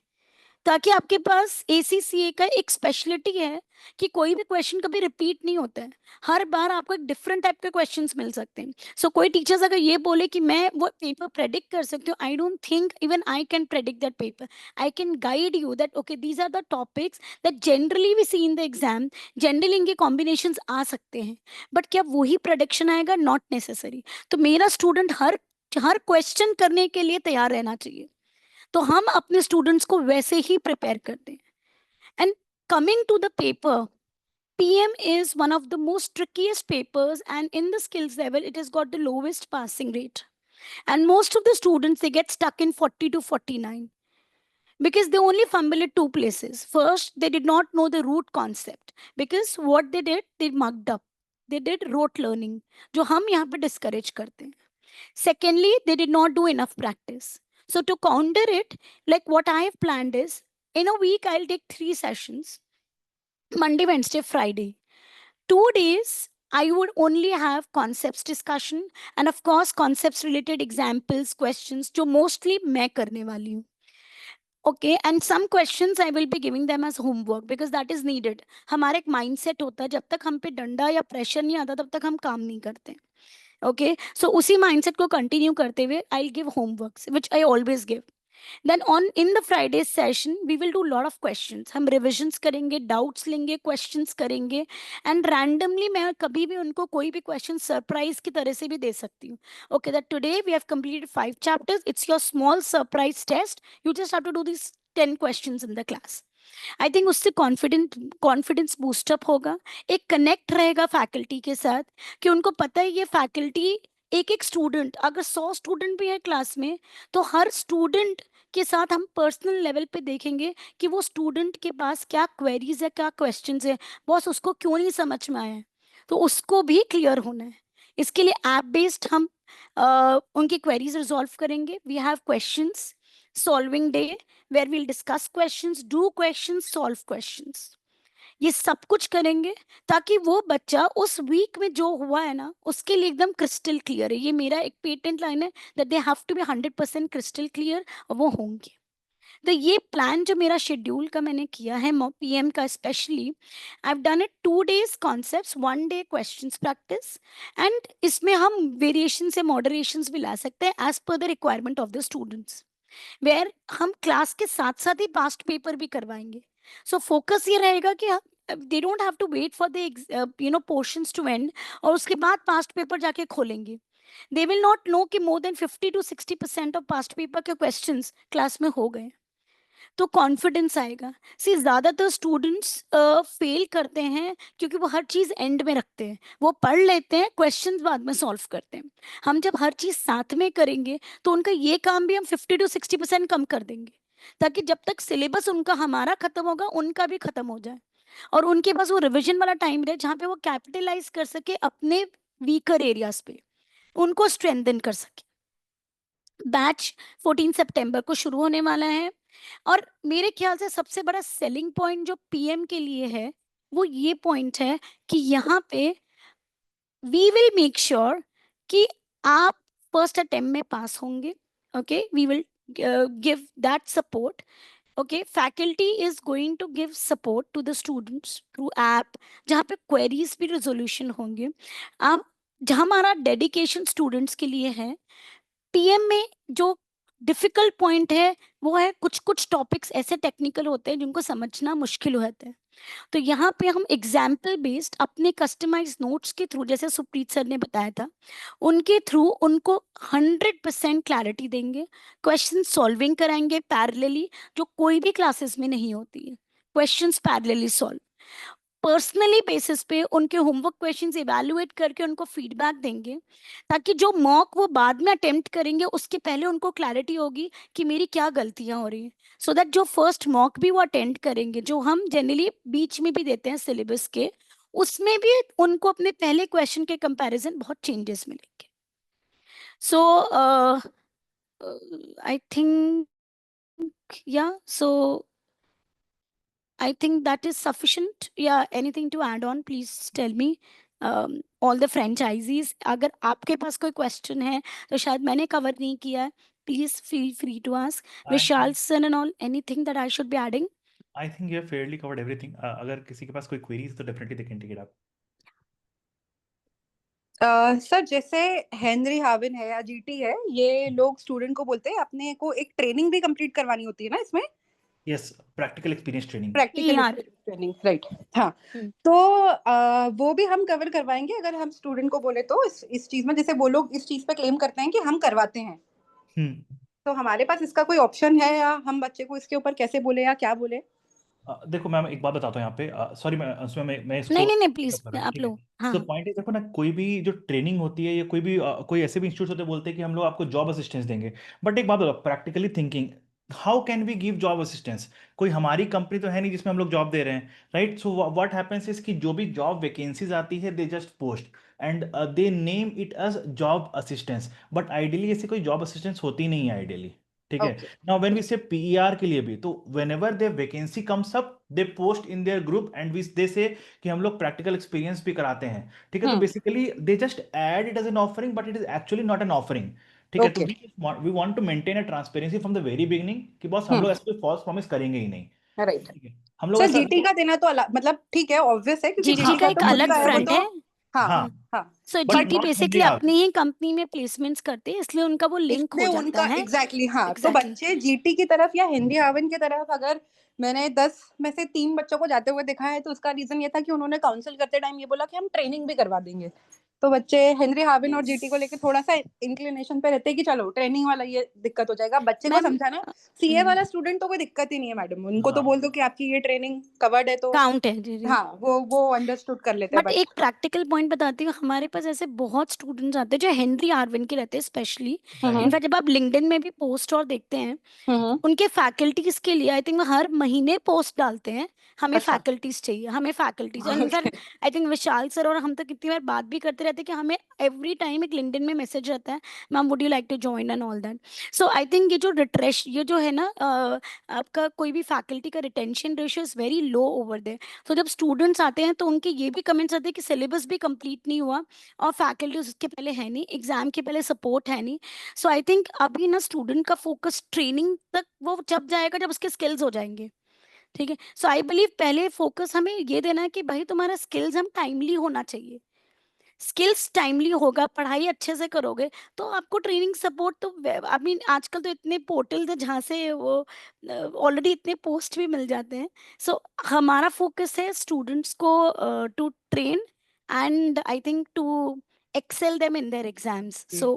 ताकि आपके पास ACCA का एक स्पेशलिटी है कि कोई भी क्वेश्चन कभी रिपीट नहीं होता है, हर बार आपको एक डिफरेंट टाइप के क्वेश्चंस मिल सकते हैं. सो कोई टीचर्स अगर ये बोले कि मैं वो पेपर प्रेडिक्ट कर सकती हूँ, I don't think even I can predict that paper. I can guide you that okay these are the topics that generally we see in the exam, generally इनके कॉम्बिनेशंस आ सकते हैं, बट क्या वही prediction आएगा? Not necessary. तो मेरा student हर question करने के लिए तैयार रहना चाहिए. तो हम अपने स्टूडेंट्स को वैसे ही प्रिपेयर करते हैं. And coming to the paper, PM is one of the most trickiest papers, and in the skills level it has got the lowest passing rate, and most of the students they get stuck in 40 to 49 because they only fumble at two places. First, they did not know the root concept, because what they did, they mugged up, they did rote learning, जो हम यहाँ पे discourage करते हैं. Secondly, they did not do enough practice. So to counter it, like what I have planned is, in a week I'll take 3 sessions, Monday, Wednesday, Friday. 2 days I would only have concepts discussion, and of course concepts related examples, questions जो mostly मैं करने वाली हूँ. Okay, and some questions I will be giving them as homework because that is needed. हमारा एक mindset होता है, जब तक हम पे डंडा या प्रेशर नहीं आता तब तक हम काम नहीं करते. Okay, so उसी mindset को continue करते हुए I'll give homeworks which I always give. Then in the Friday session we will do lot of questions. हम revisions करेंगे, doubts लेंगे, questions करेंगे, and randomly मैं कभी भी उनको कोई भी question surprise की तरह से भी दे सकती हूँ. Okay, that today we have completed 5 chapters. It's your small surprise test. You just have to do these 10 questions in the class. I think उससे कॉन्फिडेंस बूस्टअप होगा, एक कनेक्ट रहेगा फैकल्टी के साथ कि उनको पता है ये फैकल्टी एक स्टूडेंट, अगर 100 स्टूडेंट भी है क्लास में तो हर स्टूडेंट के साथ हम पर्सनल लेवल पे देखेंगे कि वो स्टूडेंट के पास क्या क्वेरीज है, क्या क्वेश्चंस है, बॉस उसको क्यों नहीं समझ में आया है, तो उसको भी क्लियर होना है. इसके लिए ऐप बेस्ड हम उनकी क्वेरीज रिजॉल्व करेंगे. We have questions solving day where we'll discuss questions, do questions, solve questions. ये सब कुछ करेंगे ताकि वो बच्चा उस वीक में जो हुआ है ना उसके लिए एकदम क्रिस्टल क्लियर है. ये मेरा एक पेटेंट लाइन है that they have to be 100% crystal clear, और वो होंगे. तो ये प्लान जो मेरा शेड्यूल का मैंने किया है PM का specially, I have done it 2 days concepts, 1 day questions practice, and इसमें हम वेरिएशन से मॉडरेशंस भी ला सकते हैं as per the requirement of the students, where हम क्लास के साथ साथ ही पास्ट पेपर भी करवाएंगे. सो फोकस ये रहेगा कि they don't have to wait for the portions to end और उसके बाद पास्ट पेपर जाके खोलेंगे. दे विल नॉट नो कि more than 50 to 60% of past paper के क्वेश्चंस क्लास में हो गए, तो कॉन्फिडेंस आएगा. सी ज्यादातर स्टूडेंट्स फेल करते हैं क्योंकि वो हर चीज एंड में रखते हैं, वो पढ़ लेते हैं, क्वेश्चंस बाद में सॉल्व करते हैं. हम जब हर चीज साथ में करेंगे तो उनका ये काम भी हम 50 to 60% कम कर देंगे, ताकि जब तक सिलेबस उनका हमारा खत्म होगा उनका भी खत्म हो जाए और उनके पास वो रिविजन वाला टाइम रहे जहाँ पे वो कैपिटलाइज कर सके अपने वीकर एरियाज पे, उनको स्ट्रेंथन कर सके. बैच 14 सितंबर को शुरू होने वाला है, और मेरे ख्याल से सबसे बड़ा सेलिंग पॉइंट जो PM के लिए है वो ये पॉइंट है कि यहाँ पे वी विल मेक श्योर कि आप फर्स्ट अटेम्प्ट में पास होंगे. Okay, we will give that support. Okay, faculty is going to give support to the students through app, जहाँ पे क्वेरीज भी रेजोल्यूशन होंगे. आप जहाँ हमारा डेडिकेशन स्टूडेंट्स के लिए है. PM में जो डिफिकल्ट पॉइंट है वो है कुछ टॉपिक्स ऐसे टेक्निकल होते हैं जिनको समझना मुश्किल होता है, तो यहाँ पे हम एग्जाम्पल बेस्ड अपने कस्टमाइज नोट्स के थ्रू, जैसे सुप्रीत सर ने बताया था, उनके थ्रू उनको 100% क्लैरिटी देंगे. क्वेश्चन सॉल्विंग कराएंगे पैरेलली, जो कोई भी क्लासेस में नहीं होती है, questions parallelly solve. Personally basis पे उनके होमवर्क क्वेश्चंस इवैल्यूएट करके उनको फीडबैक देंगे, ताकि जो मॉक वो बाद में अटेम्प्ट करेंगे उसके पहले उनको क्लैरिटी होगी कि मेरी क्या गलतियां हो रही हैं, सो दैट जो फर्स्ट मॉक भी वो अटेंड करेंगे, जो हम जनरली बीच में भी देते हैं सिलेबस के, उसमें भी उनको अपने पहले क्वेश्चन के कंपैरिजन बहुत चेंजेस मिलेंगे. So I think I think that is sufficient. Yeah, anything to add on, please tell me. All the franchisees, अगर आपके पास कोई क्वेश्चन है तो शायद मैंने कवर नहीं किया है please feel free to ask. I Vishal think sir and all, anything that I should be adding? I think you have fairly covered everything. अगर किसी के पास कोई queries तो definitely they can take it up. Sir जैसे Henry हाविन है या GT है, ये लोग स्टूडेंट को बोलते हैं अपने को एक ट्रेनिंग भी कंप्लीट करवानी होती है ना इसमें, Yes, practical experience training. Practical यार ट्रेनिंग, राइट? हाँ, तो वो भी हम कवर करवाएंगे अगर हम स्टूडेंट को बोले तो इस चीज में, जैसे वो लोग इस चीज पे क्लेम करते हैं कि हम करवाते हैं, तो हमारे पास इसका कोई ऑप्शन है या हम बच्चे को इसके ऊपर कैसे बोले या क्या बोले? देखो मैम एक बात बताता हूँ यहाँ पे, सॉरी मैं इसको नहीं pick प्लीज up कर रहा हूँ, आप ठीक है? लोग, हाँ तो पॉइंट है, देखो ना, कोई भी जो ट्रेनिंग होती है या कोई भी कोई ऐसे भी इंस्टीट्यूट होते हैं बोलते हैं कि हम लोग आपको जॉब असिस्टेंस देंगे, बट एक बात बताओ, practically thinking, how can we give job assistance? कोई हमारी कंपनी तो है नहीं जिसमें हम लोग जॉब दे रहे हैं, right? So what happens is कि जो भी जॉब वैकेंसीज आती है they just post and they name it as job assistance, but ideally ऐसी कोई जॉब असिस्टेंस होती नहीं है आइडियली, ठीक है? Okay, now when we say PER के लिए भी, तो whenever there vacancy comes up they post in their group and we they say कि हम लोग प्रैक्टिकल एक्सपीरियंस भी कराते हैं, ठीक है? तो basically they just add it as an offering, but it is actually not an offering, ठीक है? तो okay, we want to maintain a transparency from the very beginning कि बॉस हम लोग ऐसा कोई फॉल्स प्रॉमिस करेंगे ही नहीं, राइट। ठीक है? हम लोग सर ऐसा जीटी का देना तो अलग, मतलब ठीक है, ऑब्वियस है, क्योंकि जीटी जीटी का का एक तो खुद अलग का है, वो फ्रंट तो है। हाँ हाँ, हाँ, so but GT not basically Henry अपनी ही कंपनी में प्लेसमेंट्स करते हैं, इसलिए उनका वो लिंक इसलिए हो जाता उनका है। एग्जैक्टली हाँ, तो एग्जैक्टली बच्चे जीटी की तरफ या हेनरी हाविन की तरफ, अगर मैंने 10 में से 3 बच्चों को जाते हुए देखा है, तो उसका रीजन ये था कि उन्होंने काउंसिल करते टाइम ये बोला कि हम ट्रेनिंग भी करवा देंगे। तो बच्चे हेनरी हाविन और जीटी को लेके थोड़ा सा इंक्लिनेशन पे रहते हैं कि चलो ट्रेनिंग वाला ये दिक्कत हो जाएगा, बच्चे को मैम समझाना। सीए वाला स्टूडेंट तो कोई दिक्कत ही नहीं है मैडम, उनको तो हाँ, बोल दो कि आपकी ये ट्रेनिंग कवर्ड है, तो काउंट है जी जी। हाँ वो अंडरस्टूड कर लेते हैं। बट एक प्रैक्टिकल पॉइंट बताती हूँ, हमारे पास ऐसे बहुत स्टूडेंट्स आते हैं जो हेनरी हार्विन के रहते हैं स्पेशली। इनफैक्ट जब आप लिंक्डइन में भी पोस्ट और देखते हैं, उनके फैकल्टीज के लिए आई थिंक वो हर महीने पोस्ट डालते हैं, हमें अच्छा। फैकल्टीज चाहिए, हमें फैकल्टीज। और in fact I think Vishal sir और हम तो कितनी बार बात भी करते रहते हैं कि हमें एवरी टाइम एक लिंक्डइन में मैसेज रहता है, ma'am would you like to join and all that. So I think ये जो है ना आपका कोई भी फैकल्टी का retention ratio is very low over there. तो जब स्टूडेंट्स आते हैं तो उनके ये भी कमेंट्स आते हैं कि सिलेबस भी कंप्लीट नहीं हुआ और फैकल्टी उसके पहले है नहीं, एग्जाम के पहले सपोर्ट है नहीं। सो आई थिंक अभी ना स्टूडेंट का फोकस ट्रेनिंग तक वो जब जाएगा जब उसके स्किल्स हो जाएंगे, ठीक है? सो आई बिलीव पहले फोकस हमें ये देना है कि भाई तुम्हारा स्किल्स हम टाइमली होना चाहिए। स्किल्स टाइमली होगा, पढ़ाई अच्छे से करोगे तो आपको ट्रेनिंग सपोर्ट तो आई मीन आजकल तो इतने पोर्टल्स है जहाँ से वो ऑलरेडी इतने पोस्ट भी मिल जाते हैं। सो हमारा फोकस है स्टूडेंट्स को to train and I think to excel them in their exams. So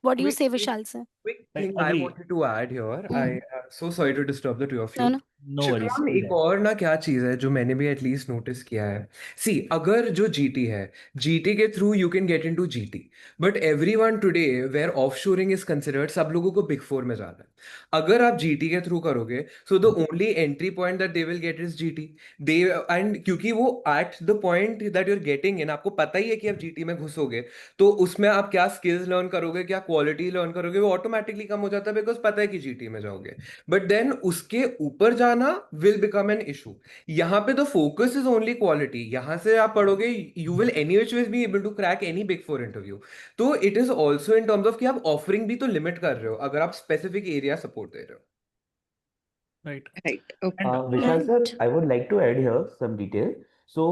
what do you Quick say, thing, Vishal sir? quick I thing I agree. wanted to add here. So sorry to disturb the two of No, you. no. No worries, Shivram, please एक add. और ना क्या चीज है जो मैंने भी at least notice किया है। सी, अगर जो जीटी है, जीटी के through you can get into GT, but everyone today where offshoring is considered, सब लोगों को बिग फोर में जाना है। अगर आप जीटी के थ्रू करोगे, so the only entry point that they will get is GT. They and क्योंकि वो at the point that you are getting in, आपको पता ही है कि आप जीटी में घुसोगे तो उसमें आप क्या स्किल्स लर्न करोगे, क्या क्वालिटी लर्न करोगे, वो ऑटोमेटिकली कम हो जाता है, बिकॉज पता है कि जीटी में जाओगे। बट देन उसके ऊपर जाना विल बिकम एन इशू। यहाँ पे the focus is only quality. यहाँ से आप पढ़ोगे, you will any which ways be able to crack any big four interview. तो it is also in terms of कि आप ऑफरिंग भी तो लिमिट कर रहे हो अगर आप स्पेसिफिक एरिया सपोर्ट दे रहे हो। Right. Right, okay. And Vishal sir, Right. I would like to add here some detail. So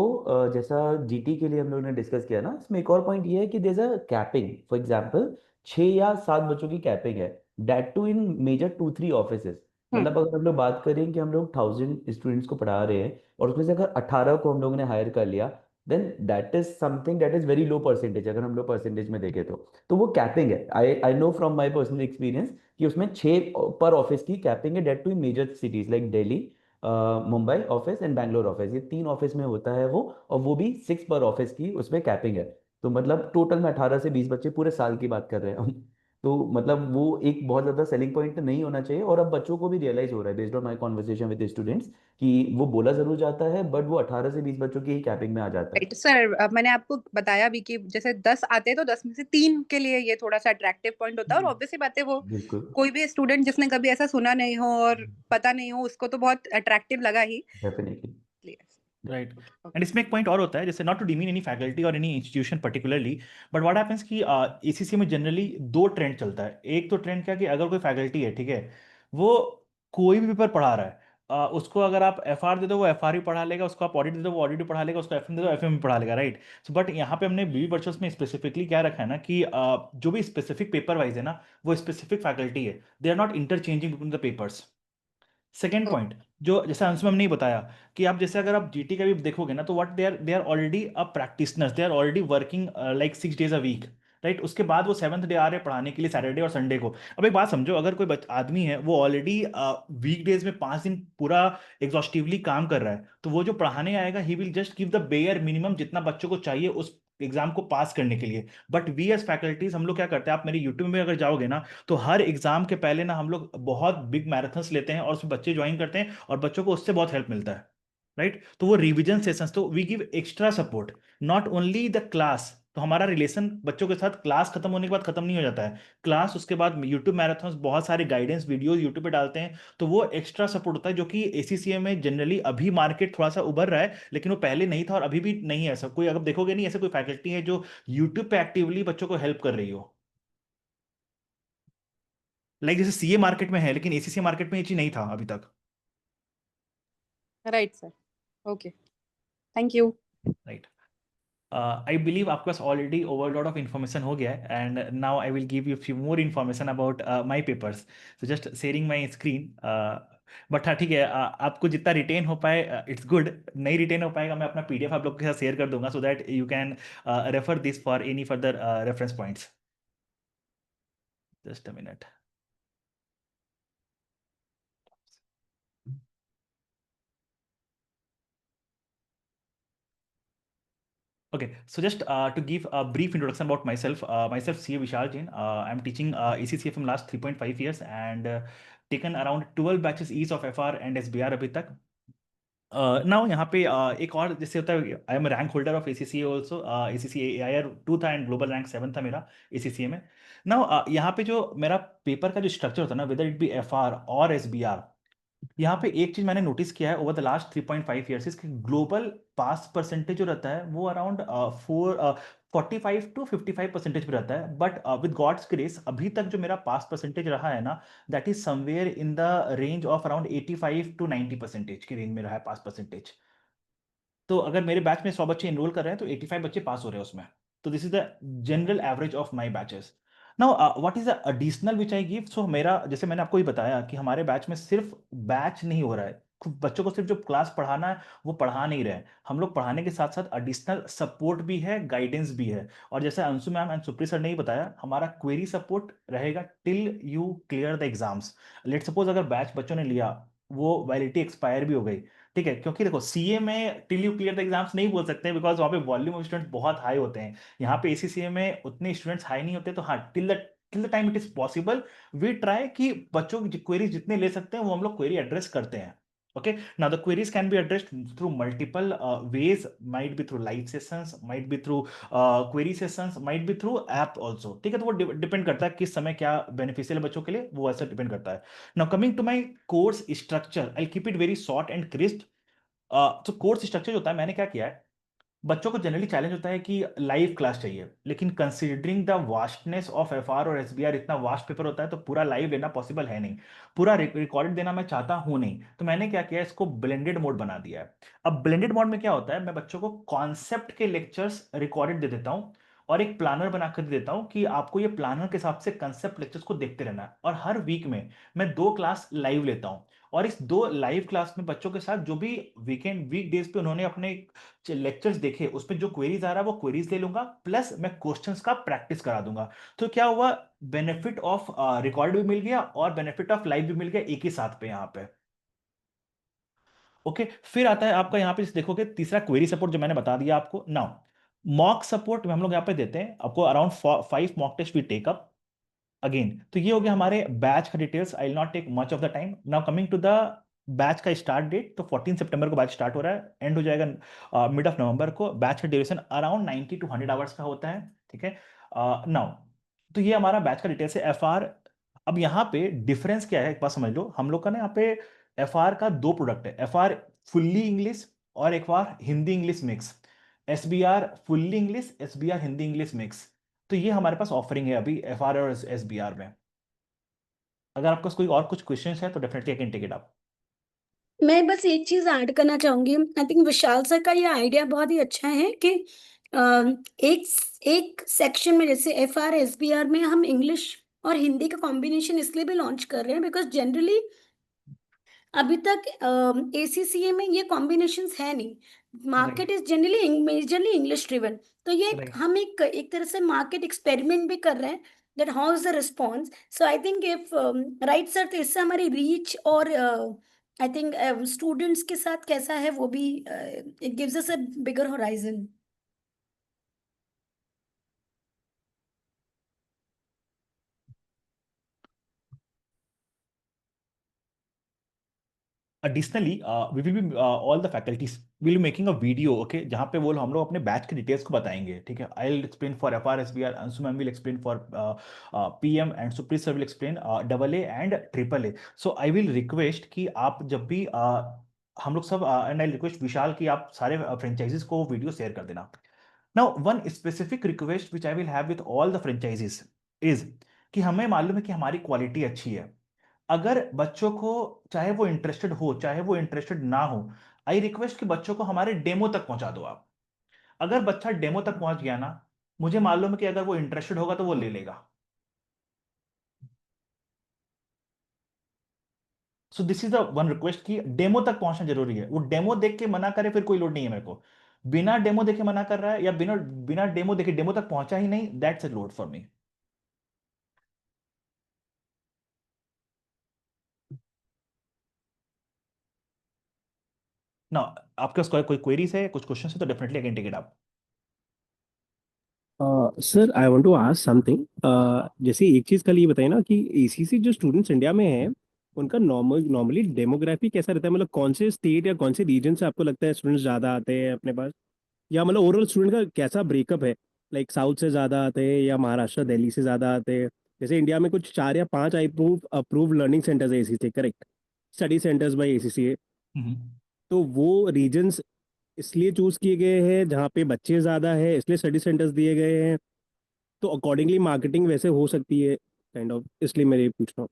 जैसा जीटी के लिए हम लोगों ने डिस्कस किया ना, इसमें एक और पॉइंट ये है कि there is a capping. For example 6 या 7 बच्चों की कैपिंग है, that too in major 2-3 offices. मतलब अगर हम लोग बात करें कि हम लोग 1000 स्टूडेंट्स को पढ़ा रहे हैं और उसमें से अगर 18 को हम लोगों ने हायर कर लिया, then that is something that is very low percentage, अगर हम लोग परसेंटेज में देखें तो वो कैपिंग है। I know from my personal experience कि उसमें 6 पर ऑफिस की कैपिंग है, that too in major cities like Delhi, Mumbai office and Bangalore office, ये 3 ऑफिस में होता है वो, और वो भी 6 पर ऑफिस की उसमें कैपिंग है। तो मतलब टोटल में 18 से 20 बच्चे पूरे साल की बात कर रहे हैं हम। तो मतलब वो एक बहुत ज्यादा सेलिंग पॉइंट नहीं होना चाहिए, और अब बच्चों को भी रियलाइज हो रहा है based on my conversation with students कि वो बोला जरूर जाता है बट वो 18 से 20 बच्चों की ही कैपिंग में आ जाता है। राइट सर, मैंने आपको बताया भी कि जैसे 10 आते हैं तो 10 में से 3 के लिए ये थोड़ा सा अट्रैक्टिव पॉइंट होता है, और ऑब्वियसली बात है वो बिल्कुल, कोई भी स्टूडेंट जिसने कभी ऐसा सुना नहीं हो और पता नहीं हो, उसको तो बहुत अट्रैक्टिव लगा ही। डेफिनेटली। राइट एंड इसमें एक पॉइंट और होता है, जैसे not to demean any faculty और any institution particularly, but what happens कि एसीसी में जनरली दो ट्रेंड चलता है। एक तो ट्रेंड क्या कि अगर कोई फैकल्टी है, ठीक है, वो कोई भी पेपर पढ़ा रहा है, उसको अगर आप एफआर दे दो वो एफआर भी पढ़ा लेगा, उसको आप ऑडिट दे दो वो ऑडिट भी पढ़ा लेगा, उसको एफएम दे दो एफएम भी पढ़ा लेगा, राइट। सो बट यहाँ पे हमने बीबी वर्चुअल्स में स्पेसिफिकली क्या रखा है ना कि जो भी स्पेसिफिक पेपर वाइज है ना, वो स्पेसिफिक फैकल्टी है, they are not interchanging between the papers. Second point, जो जैसे अंशु मैम ने बताया कि आप जैसे अगर आप जीटी का भी देखोगे ना, तो what they are already a practitioners, they are already working like 6 days a week, right. उसके बाद वो 7th डे आ रहे हैं पढ़ाने के लिए, सैटरडे और संडे को। अब एक बात समझो, अगर कोई आदमी है वो ऑलरेडी वीक डेज में 5 दिन पूरा एग्जॉस्टिवली काम कर रहा है, तो वो जो पढ़ाने आएगा he will just give the bare minimum जितना बच्चों को चाहिए उस एग्जाम को पास करने के लिए। बट वी एज फैकल्टीज हम लोग क्या करते हैं, आप मेरे यूट्यूब में अगर जाओगे ना, तो हर एग्जाम के पहले ना हम लोग बहुत बिग मैराथन्स लेते हैं और उसमें बच्चे ज्वाइन करते हैं और बच्चों को उससे बहुत हेल्प मिलता है, राइट। तो वो रिवीजन सेशंस, तो we give extra support, not only the class. तो हमारा रिलेशन बच्चों के साथ क्लास खत्म होने के बाद खत्म नहीं हो जाता है, क्लास उसके बाद यूट्यूब मैराथन्स, बहुत सारे गाइडेंस वीडियोस यूट्यूब पे डालते हैं, तो वो एक्स्ट्रा सपोर्ट होता है, जो कि एसीसीए में जनरली अभी मार्केट थोड़ा सा उभर रहा है, लेकिन वो पहले नहीं था और अभी भी नहीं है। ऐसा कोई अगर देखोगे नहीं, ऐसे कोई फैकल्टी है जो यूट्यूब पे एक्टिवली बच्चों को हेल्प कर रही हो, लाइक जैसे सीए मार्केट में है, लेकिन एसीसी मार्केट में ये चीज नहीं था अभी तक, right sir, okay, thank you. Right. I believe आपके पास ऑलरेडी ओवरलोड ऑफ इन्फॉर्मेशन हो गया है, and now I will give you few more information about my papers. So just sharing my screen. But हाँ ठीक है, आपको जितना रिटेन हो पाए इट्स गुड, नहीं रिटेन हो पाएगा मैं अपना पीडीएफ आप लोग के साथ शेयर कर दूंगा, so that you can refer this for any further reference points. Just a minute. Okay, so just to give a brief introduction about myself, myself CA Vishal Jain. I'm teaching ACCA from last 3.5 years and taken around 12 batches each of FR and SBR अभी तक। Now यहाँ पे एक और जैसे होता है, I am rank holder of ACCA also, ACCA AIR 2 था एंड ग्लोबल रैंक 7 था मेरा ACCA में। नाउ यहाँ पे जो मेरा पेपर का जो स्ट्रक्चर होता है ना, वेदर इट बी FR और SBR, यहाँ पे एक चीज मैंने नोटिस किया है ओवर द लास्ट 3.5 ईयर्स, इसके ग्लोबल पास परसेंटेज जो रहता है वो अराउंड 45 to 55% पे रहता है। बट विद गॉड्स ग्रेस अभी तक जो मेरा पास परसेंटेज रहा है ना, that is somewhere in the range of around 85 to 90% की रेंज में रहा है पास परसेंटेज। तो अगर मेरे बैच में 100 बच्चे इनरोल कर रहे हैं तो 85 बच्चे पास हो रहे हैं उसमें। तो this is the general average of my batches. Now what is the additional which I give. So मेरा, जैसे मैंने आपको ही बताया कि हमारे बैच में सिर्फ बैच नहीं हो रहा है, बच्चों को सिर्फ जो क्लास पढ़ाना है वो पढ़ा नहीं रहे हैं, हम लोग पढ़ाने के साथ साथ एडिशनल सपोर्ट भी है, गाइडेंस भी है। और जैसे अंशु मैम एंड सुप्री सर ने ही बताया, हमारा क्वेरी सपोर्ट रहेगा till you clear the exams. Let suppose अगर बैच बच्चों ने लिया, वो वैलिडिटी एक्सपायर भी हो गई, ठीक है, क्योंकि देखो सीए में till you clear the exams नहीं बोल सकते, बिकॉज वहाँ पे वॉल्यूम ऑफ स्टूडेंट्स बहुत हाई होते हैं। यहाँ पे एसीसीए में उतने स्टूडेंट्स हाई नहीं होते, तो हाँ till the time it is possible we try कि बच्चों की क्वेरीज जितने ले सकते हैं वो हम लोग क्वेरी एड्रेस करते हैं। Okay, now the queries can be addressed through multiple ways, might be through live sessions, might be through query sessions, might be through app also, ठीक है। तो वो डिपेंड करता है किस समय क्या बेनिफिशियल है बच्चों के लिए, वो ऐसा डिपेंड करता है। Now coming to my course structure, I keep it very short and crisp. तो कोर्स स्ट्रक्चर जो होता है, मैंने क्या किया है, बच्चों को जनरली चैलेंज होता है कि लाइव क्लास चाहिए, लेकिन considering the vastness of FR और एसबीआर, इतना वास्ट पेपर होता है तो पूरा लाइव लेना पॉसिबल है नहीं, पूरा रिकॉर्डेड देना मैं चाहता हूं नहीं। तो मैंने क्या किया, इसको ब्लेंडेड मोड बना दिया है। अब ब्लेंडेड मोड में क्या होता है, मैं बच्चों को कॉन्सेप्ट के लेक्चर्स रिकॉर्डेड दे देता हूं और एक प्लानर बनाकर दे देता हूं कि आपको ये प्लानर के हिसाब से कंसेप्ट लेक्चर्स को देखते रहना है। और हर वीक में मैं 2 क्लास लाइव लेता हूं, और इस 2 लाइव क्लास में बच्चों के साथ जो भी वीक डेज पे उन्होंने अपने लेक्चर्स देखे, उसमें जो क्वेरीज आ रहा है वो क्वेरीज ले लूंगा, प्लस मैं क्वेश्चंस का प्रैक्टिस करा दूंगा। तो क्या हुआ, बेनिफिट ऑफ रिकॉर्ड भी मिल गया और बेनिफिट ऑफ लाइव भी मिल गया एक ही साथ पे यहाँ पे। ओके, फिर आता है आपका यहाँ पे देखोगे तीसरा क्वेरी सपोर्ट, जो मैंने बता दिया आपको। नाउ मॉक सपोर्ट में हम लोग यहाँ पे देते हैं आपको around 5 mock test we take up again. तो ये हो गया हमारे बैच का details, I will not take much of the time. Now coming to the batch का स्टार्ट डेट, तो 14 सितंबर को बैच स्टार्ट हो रहा है, एंड हो जाएगा मिड ऑफ नवंबर को। बैच का ड्यूरेशन अराउंड 90 to 100 आवर्स का होता है, ठीक है। नाउ तो ये हमारा बैच का डिटेल्स है। एफआर, अब यहाँ पे डिफरेंस क्या है एक बात समझ लो, हम लोग का ना यहाँ पे एफआर का 2 प्रोडक्ट है, एफआर फुल्ली इंग्लिश और एक बार Hindi English mix, SBR fully English, SBR Hindi English mix. तो ये हमारे पास ऑफरिंग है अभी FR और SBR में। अगर आपका कोई और कुछ क्वेश्चन है तो definitely I can take it up. मैं बस एक चीज ऐड करना चाहूंगी। आई थिंक विशाल सर का ये आइडिया बहुत ही अच्छा है कि एक एक सेक्शन में जैसे FR SBR में हम इंग्लिश और हिंदी का कॉम्बिनेशन इसलिए भी लॉन्च कर रहे हैं बिकॉज जनरली अभी तक ACCA में ये कॉम्बिनेशंस है नहीं। Market is generally majorly English driven. तो ये राइट। हम एक तरह से मार्केट एक्सपेरिमेंट भी कर रहे हैं that how is the response. So I think if right sir, तो इससे हमारी रीच और आई थिंक स्टूडेंट्स के साथ कैसा है वो भी it gives us a bigger horizon. Additionally, we will be all the faculties will be making a video, okay, जहाँ पे वो हम लोग अपने बैच के डिटेल्स को बताएंगे, ठीक है। I will explain for FR SBR, Anshu ma'am will explain for PM and Supreet sir will explain AA and AAA। So I will request कि आप जब भी हम लोग सब एंड आई रिक्वेस्ट विशाल कि आप सारे फ्रेंचाइजीज को वीडियो शेयर कर देना। Now one specific request which I will have with all the franchises is कि हमें मालूम है कि हमारी क्वालिटी अच्छी है। अगर बच्चों को, चाहे वो इंटरेस्टेड हो चाहे वो इंटरेस्टेड ना हो, आई रिक्वेस्ट कि बच्चों को हमारे डेमो तक पहुंचा दो आप। अगर बच्चा डेमो तक पहुंच गया ना, मुझे मालूम है कि अगर वो इंटरेस्टेड होगा तो वो ले लेगा। So this is the one request कि डेमो तक पहुंचना जरूरी है। वो डेमो देख के मना करे फिर कोई लोड नहीं है मेरे को। बिना डेमो देखे मना कर रहा है या बिना बिना डेमो देखे डेमो तक पहुंचा ही नहीं, that's a load for me. ना आपके पास कोई क्वेरीज है, कुछ क्वेश्चन है तो definitely I can take it up. Sir I want to ask something. जैसे एक चीज़ कल ये बताइए ना कि ACC जो स्टूडेंट्स इंडिया में हैं उनका नॉर्मली डेमोग्राफी कैसा रहता है, मतलब कौन से स्टेट या कौन से रीजन से आपको लगता है स्टूडेंट्स ज़्यादा आते हैं अपने पास, या मतलब ओवरऑल स्टूडेंट का कैसा ब्रेकअप है, लाइक साउथ से ज़्यादा आते हैं या महाराष्ट्र दिल्ली से ज़्यादा आते हैं। जैसे इंडिया में कुछ 4 या 5 अप्रूव लर्निंग सेंटर्स है ACC, correct, study centres by ACCA। तो वो रीजन्स इसलिए चूज किए गए हैं जहाँ पे बच्चे ज़्यादा है इसलिए स्टडी सेंटर्स दिए गए हैं, तो अकॉर्डिंगली मार्केटिंग वैसे हो सकती है काइंड ऑफ, इसलिए मैं ये पूछ रहा हूँ।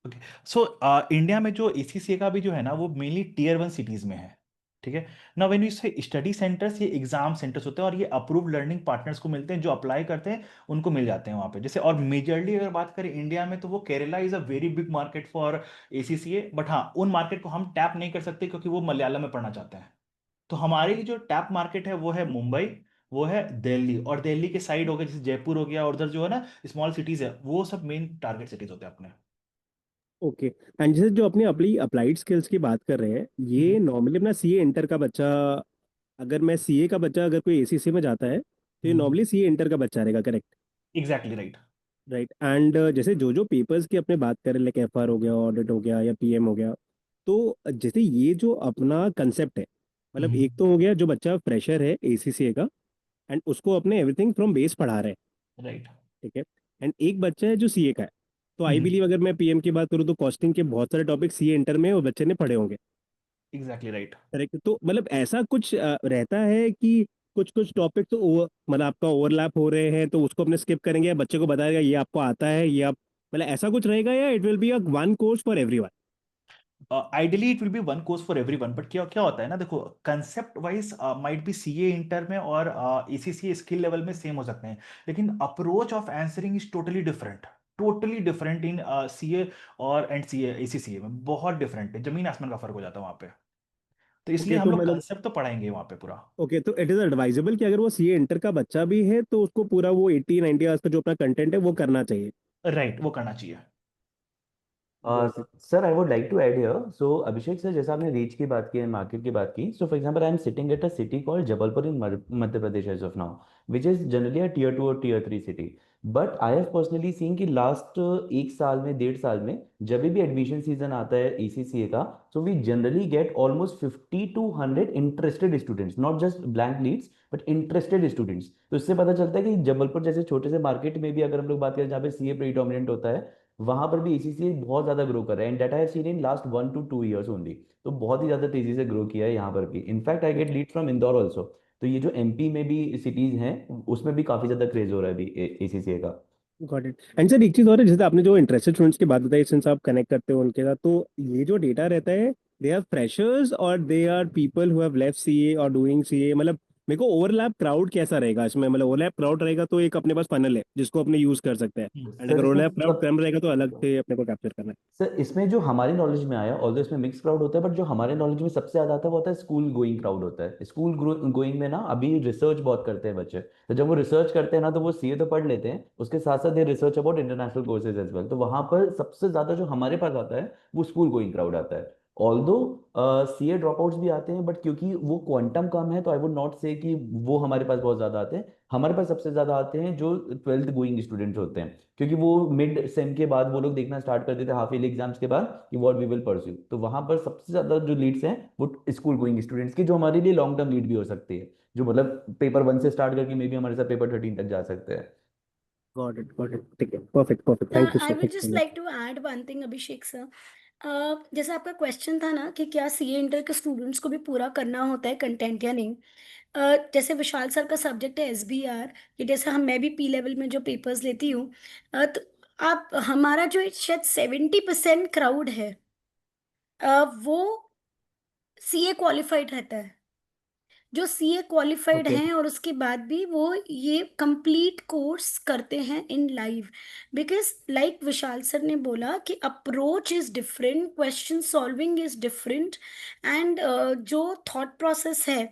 ओके। सो इंडिया में जो ACCA का भी जो है ना वो मेनली Tier 1 सिटीज में है, ठीक है ना। व्हेन यू से स्टडी सेंटर्स, ये एग्जाम सेंटर्स होते हैं और ये अप्रूव्ड लर्निंग पार्टनर्स को मिलते हैं, जो अप्लाई करते हैं उनको मिल जाते हैं वहाँ पे। जैसे और मेजरली अगर बात करें इंडिया में तो वो Kerala is a very big market for ACCA, but हाँ उन मार्केट को हम टैप नहीं कर सकते क्योंकि वो मलयालम में पढ़ना चाहते हैं। तो हमारी जो टैप मार्केट है वो है मुंबई, वो है दिल्ली, और दिल्ली के साइड हो गया जैसे जयपुर हो गया, और उधर जो है ना स्मॉल सिटीज है, वो सब मेन टारगेट सिटीज होते हैं अपने। ओके। एंड जैसे जो अपनी अपनी अप्लाइड स्किल्स की बात कर रहे हैं, ये नॉर्मली अपना CA इंटर का बच्चा, अगर मैं CA का बच्चा अगर कोई ACC में जाता है तो ये नॉर्मली CA इंटर का बच्चा रहेगा, correct? Exactly right. Right. And जैसे जो जो पेपर्स की अपने बात करें, लाइक FR हो गया, ऑडिट हो गया या PM हो गया, तो जैसे ये जो अपना कंसेप्ट है, मतलब एक तो हो गया जो बच्चा फ्रेशर है ACCA का एंड उसको अपने एवरीथिंग फ्रॉम बेस पढ़ा रहे हैं, राइट। ठीक है। एंड एक बच्चा है जो CA का है, तो आई बिलीव अगर मैं PM की बात करूँ तो कॉस्टिंग के बहुत सारे टॉपिक CA इंटर में वो बच्चे ने पढ़े होंगे, एग्जैक्टली राइट। करेक्ट। तो मतलब ऐसा कुछ रहता है कि कुछ कुछ टॉपिक तो मतलब आपका ओवरलैप हो रहे हैं तो उसको अपने स्किप करेंगे या बच्चे को बताएगा ये आपको आता है, ये आप मतलब ऐसा कुछ रहेगा, या it will be a one course for everyone? Ideally it will B one course for everyone, but क्या क्या होता है ना, देखो concept wise might be CA inter में और ACCA स्किल लेवल में सेम हो सकते हैं, लेकिन approach of answering is totally different in CA और एंड CA ACCA में बहुत डिफरेंट है, जमीन आसमान का फर्क हो जाता है वहाँ पे। तो इसलिए ओके हम तो लोग मतलब, कंसेप्ट तो पढ़ाएंगे वहाँ पे पूरा। ओके तो इट इज एडवाइजेबल कि अगर वो CA इंटर का बच्चा भी है तो उसको पूरा वो 80-90 आवर्स का जो अपना कंटेंट है वो करना चाहिए। राइट, वो करना चाहिए। Got it. Sir I would like to add here. So Abhishek sir, जैसा आपने रीच की बात की है, मार्केट की बात की, so for example I am sitting at a city called Jabalpur in Madhya Pradesh as of now, which is generally a Tier 2 और Tier 3 सिटी। But I have personally seen कि लास्ट एक साल में, 1.5 साल में, जब भी एडमिशन सीजन आता है ACCA का, so we generally get almost 50 to 100 interested students, not just blank leads but interested students. तो इससे पता चलता है कि जबलपुर जैसे छोटे से मार्केट में भी अगर हम लोग बात करें जहाँ पे CA प्रीडोमिनेंट होता है, वहां पर भी एसीसीए बहुत ज्यादा ग्रो कर रहा है, and that I have seen in last 1 to 2 years only. तो बहुत ही ज्यादा तेजी से ग्रो किया है यहाँ पर भी। In fact I get lead from Indore also. तो ये जो एमपी में भी सिटीज हैं, उसमें भी काफी ज्यादा क्रेज हो रहा है अभी एसीसीए का। Got it. एंड सर एक चीज और है, जैसे आपने जो इंटरेस्टेड स्टूडेंट्स की बात बताई, सिंस आप कनेक्ट करते हो उनके साथ, तो ये जो डेटा रहता है, दे आर फ्रेशर्स और they are people who have left CA और डूइंग सीए, मतलब मेरे को ओवरलैप क्राउड कैसा रहेगा इसमें? मतलब ओवरलैप क्राउड रहेगा तो एक अपने पास फनल है जिसको अपने यूज कर सकते हैं, एंड सर अगर इसमें ओवरलैप क्राउड कम रहेगा तो अलग से अपने को कैप्चर करना सर इसमें जो हमारी नॉलेज में आया, ऑल्दो इसमें मिक्स क्राउड होता है, बट जो हमारे नॉलेज में सबसे ज्यादा आता है वो होता है स्कूल गोइंग क्राउड होता है। स्कूल गोइंग में ना अभी रिसर्च बहुत करते हैं बच्चे। तो जब वो रिसर्च करते हैं ना, तो वो सीए तो पढ़ लेते हैं, उसके साथ साथ ये research about international courses as well. तो वहां पर सबसे ज्यादा जो हमारे पास आता है वो स्कूल गोइंग क्राउड आता है। ऑल्दो सीए ड्रॉप आउट्स भी आते हैं, बट क्योंकि वो क्वांटम कम है, तो आई वुड नॉट से कि वो हमारे पास बहुत ज्यादा आते हैं। हमारे पास सबसे ज्यादा आते हैं जो 12th गोइंग स्टूडेंट्स होते हैं, क्योंकि वो मिड सेम के बाद वो लोग देखना स्टार्ट कर देते हैं, हाफ ईयरली एग्जाम्स के बाद, कि व्हाट वी विल परस्यू। तो वहां पर सबसे ज्यादा जो लीड्स हैं वो स्कूल गोइंग स्टूडेंट्स की, जो हमारे लिए लॉन्ग टर्म लीड भी हो सकती है, जो मतलब पेपर 1 से स्टार्ट करके मे बी हमारे साथ पेपर 13 तक जा सकते हैं। Got it, got it. ठीक है, perfect perfect, thank you I so would much. Just like to add one thing, Abhishek sir. जैसे आपका क्वेश्चन था ना कि क्या सीए इंटर के स्टूडेंट्स को भी पूरा करना होता है कंटेंट या नहीं। जैसे विशाल सर का सब्जेक्ट है एसबीआर, कि जैसे मैं भी पी लेवल में जो पेपर्स लेती हूँ, तो आप हमारा जो शायद 70% क्राउड है, वो सीए क्वालिफाइड रहता है। जो सीए क्वालिफाइड ओके। हैं और उसके बाद भी वो ये कंप्लीट कोर्स करते हैं इन live. Because like Vishal sir ने बोला कि approach is different, question solving is different, and जो थॉट प्रोसेस है,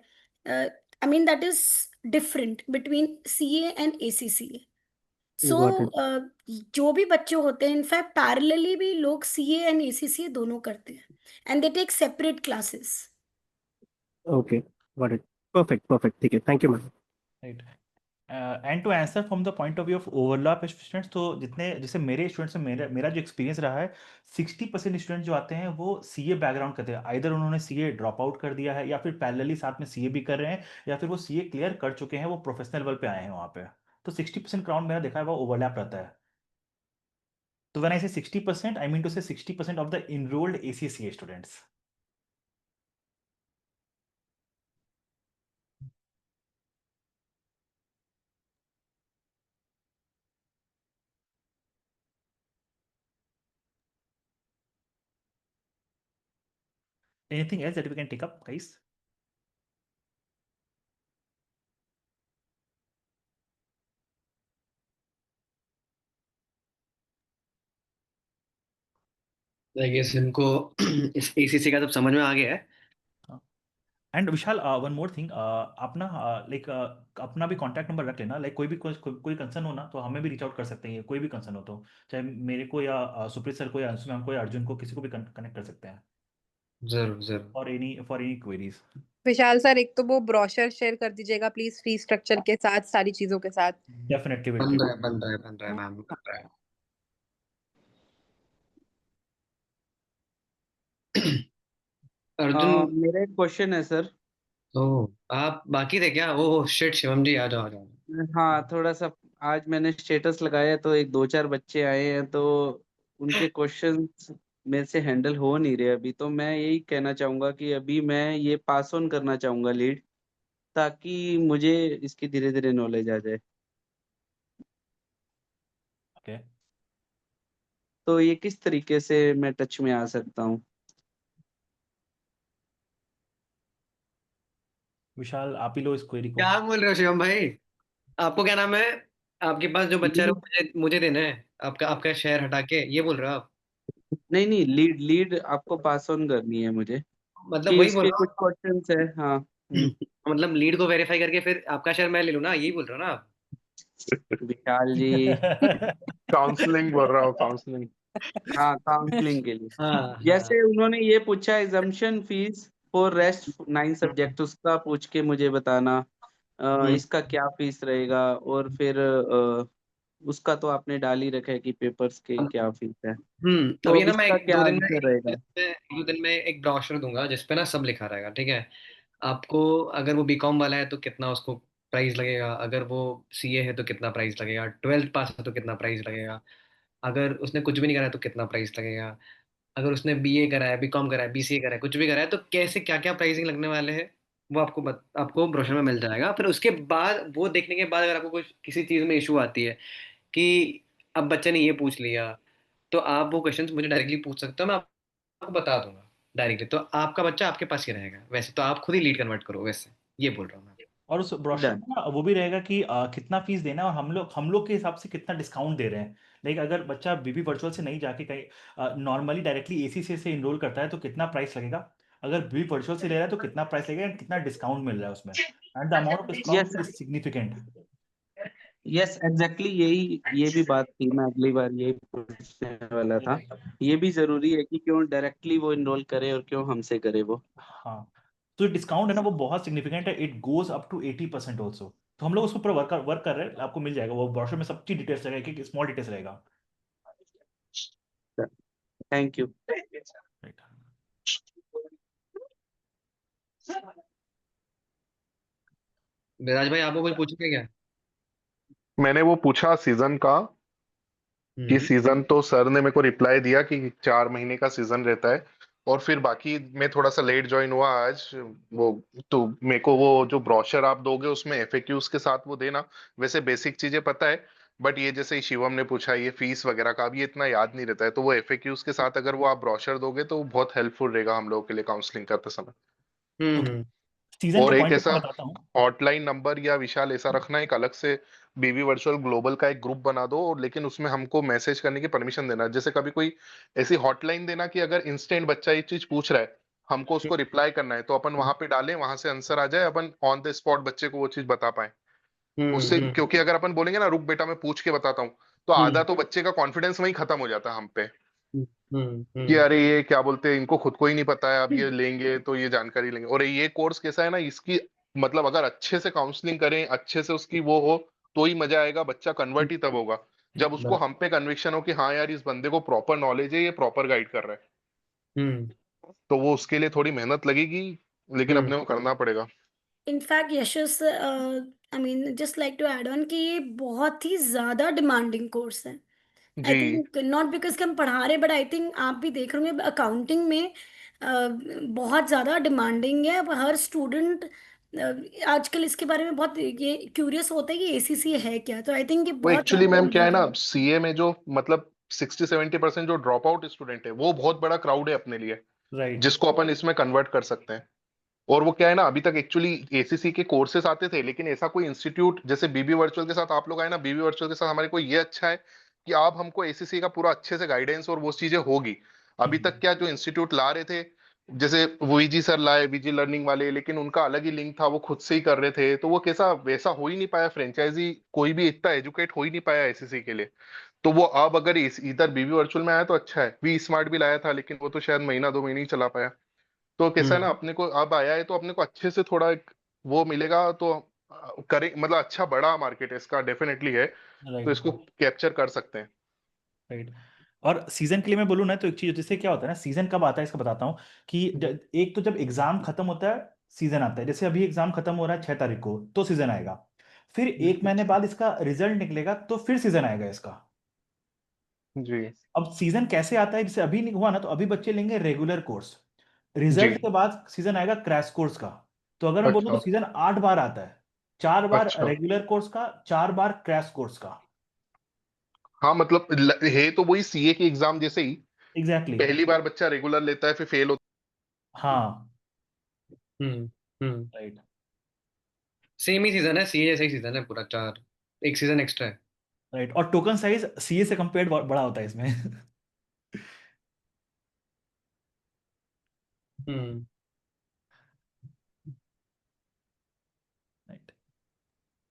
I mean that is different between CA and ACCA. So got it. जो भी बच्चे होते हैं, इनफैक्ट पैरेलली भी लोग सीए एंड एसीसीए दोनों करते हैं, and they take separate classes. Okay, got it. Perfect perfect, ठीक है, thank you ma'am. Right. And to answer from the point of view of overlap students, तो जितने जैसे मेरे स्टूडेंट्स में मेरा मेरा जो एक्सपीरियंस रहा है, 60% स्टूडेंट जो आते हैं वो सीए बैकग्राउंड करते हैं। आइदर उन्होंने सीए ड्रॉप आउट कर दिया है, या फिर पैरेलली साथ में सीए भी कर रहे हैं, या फिर वो सीए क्लियर कर चुके हैं, वो प्रोफेशनल लेवल पे आए हैं वहाँ पे। तो 60% क्राउड मेरा देखा है वो ओवरलैप रहता है। तो व्हेन आई से 60%, आई मीन टू से 60% of the enrolled ACCA students. Anything else that we can take up, guys? I guess इनको इस एसीसी का सब समझ में आ गया है। And Vishal, one more thing, अपना लाइक अपना भी कॉन्टैक्ट नंबर रख लेना। लाइक कोई कंसर्न हो ना, तो हमें भी रीच आउट कर सकते हैं, कोई भी कंसर्न हो तो, चाहे मेरे को या सुप्रीत सर को या अंशु मैम को या अर्जुन को, किसी को भी कनेक्ट कर सकते हैं जरूर जरूर। For any queries. Vishal sir, एक तो वो ब्रोशर शेयर कर दीजिएगा प्लीज, फी स्ट्रक्चर के साथ, सारी चीजों के साथ। डेफिनेटली विल बन डू। रहा है बन रहा है बन रहा है मैम, बन रहा है। अर्जुन। मेरा एक क्वेश्चन है सर। ओ, आप बाकी थे क्या? ओ शिट, शिवम जी आ जाओ आ जाओ। हाँ, थोड़ा सा आज मैंने स्टेटस लगाया तो एक दो चार बच्चे आए हैं, तो उनके क्वेश्चंस मेरे से हैंडल हो नहीं रहे अभी। तो मैं यही कहना चाहूंगा कि अभी मैं ये पास ऑन करना चाहूंगा लीड, ताकि मुझे इसकी धीरे धीरे नॉलेज आ जाए। ओके तो ये किस तरीके से मैं टच में आ सकता हूँ? विशाल, आप ही लो इस क्वेरी को। क्या बोल रहे हो शिवम भाई? आपको क्या नाम है? आपके पास जो बच्चा है वो मुझे मुझे देना है, आपका आपका शेयर हटा के, ये बोल रहे हो आप? नहीं नहीं, लीड लीड आपको पास ऑन करनी है मुझे, मतलब कि वही बोल इसके रहा कुछ क्वेश्चंस है। हाँ। हूँ। मतलब लीड को वेरीफाई करके फिर आपका शेयर मैं ले लूँ ना, यही बोल रहे हो ना आप? विशाल जी। काउंसलिंग बोल रहा हूँ, काउंसलिंग। हाँ, काउंसलिंग के लिए। हाँ हाँ। जैसे उन्होंने ये पूछा exemption fees for rest 9 subject, उसका पूछ के मुझे बताना। हम्म इसका क्या फीस रहेगा, और फिर उसका तो आपने डाल ही रखा है कि पेपर्स के क्या फीस है। अब तो ये अब ना मैं इसका एक क्या दो दिन में आंसर रहेगा? एक ब्रोशर दूंगा जिसपे ना सब लिखा रहेगा, ठीक है? आपको अगर वो बीकॉम वाला है तो कितना उसको प्राइस लगेगा, अगर वो सीए है तो कितना प्राइस लगेगा, 12th पास है तो कितना प्राइस लगेगा, अगर उसने कुछ भी नहीं करा है तो कितना प्राइस लगेगा, अगर उसने बीए करा है, बीकॉम करा है, बीसीए करा है, कुछ भी करा है तो कैसे क्या क्या प्राइसिंग लगने वाले हैं, वो आपको ब्रोशर में मिल जाएगा। फिर उसके बाद वो देखने के बाद अगर आपको कुछ किसी चीज़ में इशू आती है कि अब बच्चे ने ये पूछ लिया, तो आप वो क्वेश्चंस मुझे डायरेक्टली पूछ सकते हो, मैं आपको बता दूंगा डायरेक्टली। तो आपका बच्चा आपके पास ही रहेगा, वैसे तो आप खुद ही लीड कन्वर्ट करो, वैसे ये बोल रहा हूँ मैं। और उस ब्रोशर डन। में ना वो भी रहेगा कि कितना फीस देना है और हम लोग के हिसाब से कितना डिस्काउंट दे रहे हैं। लाइक अगर बच्चा बीबी वर्चुअल से नहीं जाके कहीं नॉर्मली डायरेक्टली एसीसी से इनरोल करता है तो कितना प्राइस लगेगा, अगर बीबी वर्चुअल से ले रहा है तो कितना प्राइस लगेगा and कितना डिस्काउंट मिल रहा है उसमें, and the amount of yes discount is significant. Yes exactly ये भी बात थी, मैं अगली बार यही पूछने वाला था। ये भी जरूरी है कि क्यों डायरेक्टली वो इनरोल करे और क्यों हमसे करे वो। हाँ, तो डिस्काउंट है ना वो बहुत सिग्निफिकेंट है, it goes up to 80% also. तो हम लोग उसके ऊपर वर्क कर रहे हैं, आपको मिल जाएगा वो ब्रोशर में, सब चीज डिटेल्स रहेगा, एक स्मॉल डिटेल्स रहेगा। Thank you. राइट। विराज भाई आपको कोई पूछेगा क्या? मैंने वो पूछा सीजन का, कि सीजन तो सर ने मेरे को रिप्लाई दिया कि 4 महीने का सीजन रहता है, और फिर बाकी मैं थोड़ा सा लेट ज्वाइन हुआ आज वो, तो मेरे को वो जो ब्रोशर आप दोगे उसमें एफएक्यूज के साथ वो देना। वैसे बेसिक चीजें पता है, बट ये जैसे शिवम ने पूछा ये फीस वगैरह का, अब ये इतना याद नहीं रहता है, तो वो एफएक्यूज के साथ अगर वो आप ब्रोशर दोगे तो वो बहुत हेल्पफुल रहेगा हम लोगों के लिए काउंसलिंग करते समय। ओके, सीजन और के एक पॉइंट ऐसा मैं बताता हूँ। हॉटलाइन नंबर या विशाल ऐसा रखना, एक अलग से बीबी वर्चुअल ग्लोबल का एक ग्रुप बना दो, और लेकिन उसमें हमको मैसेज करने की परमिशन देना, जैसे कभी कोई ऐसी हॉटलाइन देना कि अगर इंस्टेंट बच्चा ये चीज पूछ रहा है, हमको उसको रिप्लाई करना है, तो अपन वहां पे डालें, वहां से आंसर आ जाए, अपन ऑन द स्पॉट बच्चे को वो चीज बता पाए उससे। क्योंकि अगर अपन बोलेंगे ना रुक बेटा मैं पूछ के बताता हूँ, तो आधा तो बच्चे का कॉन्फिडेंस वहीं खत्म हो जाता है हम पे, कि अरे ये क्या बोलते हैं, इनको खुद को ही नहीं पता है, अब ये लेंगे तो ये जानकारी लेंगे। और ये कोर्स कैसा है ना, इसकी मतलब अगर अच्छे से काउंसलिंग करें, अच्छे से उसकी वो हो, तो ही मजा आएगा। बच्चा कन्वर्ट ही तब होगा जब उसको हम पे कन्विक्शन हो कि हाँ यार इस बंदे को प्रॉपर नॉलेज है, ये प्रॉपर गाइड कर रहा है। तो वो उसके लिए थोड़ी मेहनत लगेगी, लेकिन अपने को करना पड़ेगा। In fact Yashas, I mean just like to add on कि ये बहुत ही ज्यादा डिमांडिंग कोर्स है। आई जी थिंक नॉट बिकॉज कि हम पढ़ा रहे, बट आई थिंक आप भी देख रहे होंगे अकाउंटिंग में बहुत ज़्यादा डिमांडिंग है। अब हर स्टूडेंट आजकल इसके बारे में बहुत ये क्यूरियस होता है कि एसीसी है क्या, तो आई थिंक ये वो बहुत एक्चुअली ज़्यादा मैम क्या है ना, इम्पोर्टेंट। सीए में जो मतलब 60-70% जो ड्रॉप आउट स्टूडेंट है, वो बहुत बड़ा क्राउड है अपने लिए, राइट। जिसको अपन इसमें कन्वर्ट कर सकते हैं। और वो क्या है ना, अभी तक एक्चुअली एसीसी के कोर्सेस आते थे, लेकिन ऐसा कोई इंस्टीट्यूट जैसे बीबी वर्चुअल के साथ आप लोग आए ना, बीबी वर्चुअल के साथ हमारे को ये अच्छा है कि आप हमको एसीसी का पूरा अच्छे से गाइडेंस और वो चीजें होगी। अभी तक क्या जो इंस्टीट्यूट ला रहे थे, जैसे वीजी सर लाए, वीजी लर्निंग वाले, लेकिन उनका अलग ही लिंक था, वो खुद से ही कर रहे थे, तो वो कैसा वैसा हो ही नहीं पाया, फ्रेंचाइजी कोई भी इतना एजुकेट हो ही नहीं पाया एसीसी के लिए। तो वो अब अगर इधर बीबी वर्चुअल में आया तो अच्छा है। वी स्मार्ट भी लाया था, लेकिन वो तो शायद महीना 2 महीने ही चला पाया। तो कैसा है ना, अपने को अब आया है तो अपने को अच्छे से थोड़ा एक वो मिलेगा, तो करें, मतलब अच्छा बड़ा मार्केट है इसका, डेफिनेटली है, तो राइट। इसको कैप्चर कर सकते हैं। राइट। और सीजन के लिए मैं बोलूँ ना, तो एक चीज जिससे क्या होता है ना, सीजन कब आता है इसका बताता हूँ कि एक तो जब एग्जाम खत्म होता है सीजन आता है। जैसे अभी एग्जाम खत्म हो रहा है 6 तारीख को, तो सीजन आएगा। फिर 1 महीने बाद इसका रिजल्ट निकलेगा, तो फिर सीजन आएगा इसका। जी अब सीजन कैसे आता है, जैसे अभी नहीं हुआ ना, तो अभी बच्चे लेंगे रेगुलर कोर्स, जी। रिजल्ट के बाद सीजन आएगा क्रैश कोर्स का। तो अगर मैं बोलूँ तो अच्छा सीजन 8 बार आता है, 4 बार अच्छा। रेगुलर कोर्स का, 4 बार क्रैश कोर्स का। हाँ मतलब है तो वही सीए की एग्जाम जैसे ही, एग्जैक्टली exactly. पहली बार बच्चा रेगुलर लेता है, फिर फेल होता हाँ। हम्म हम्म राइट। सेम ही सीजन है, सीए जैसा ही सीजन है पूरा, 4 एक सीजन एक्स्ट्रा है। राइट, और टोकन साइज सीए से कंपेयर बड़ा होता है इसमें। हम्म राइट।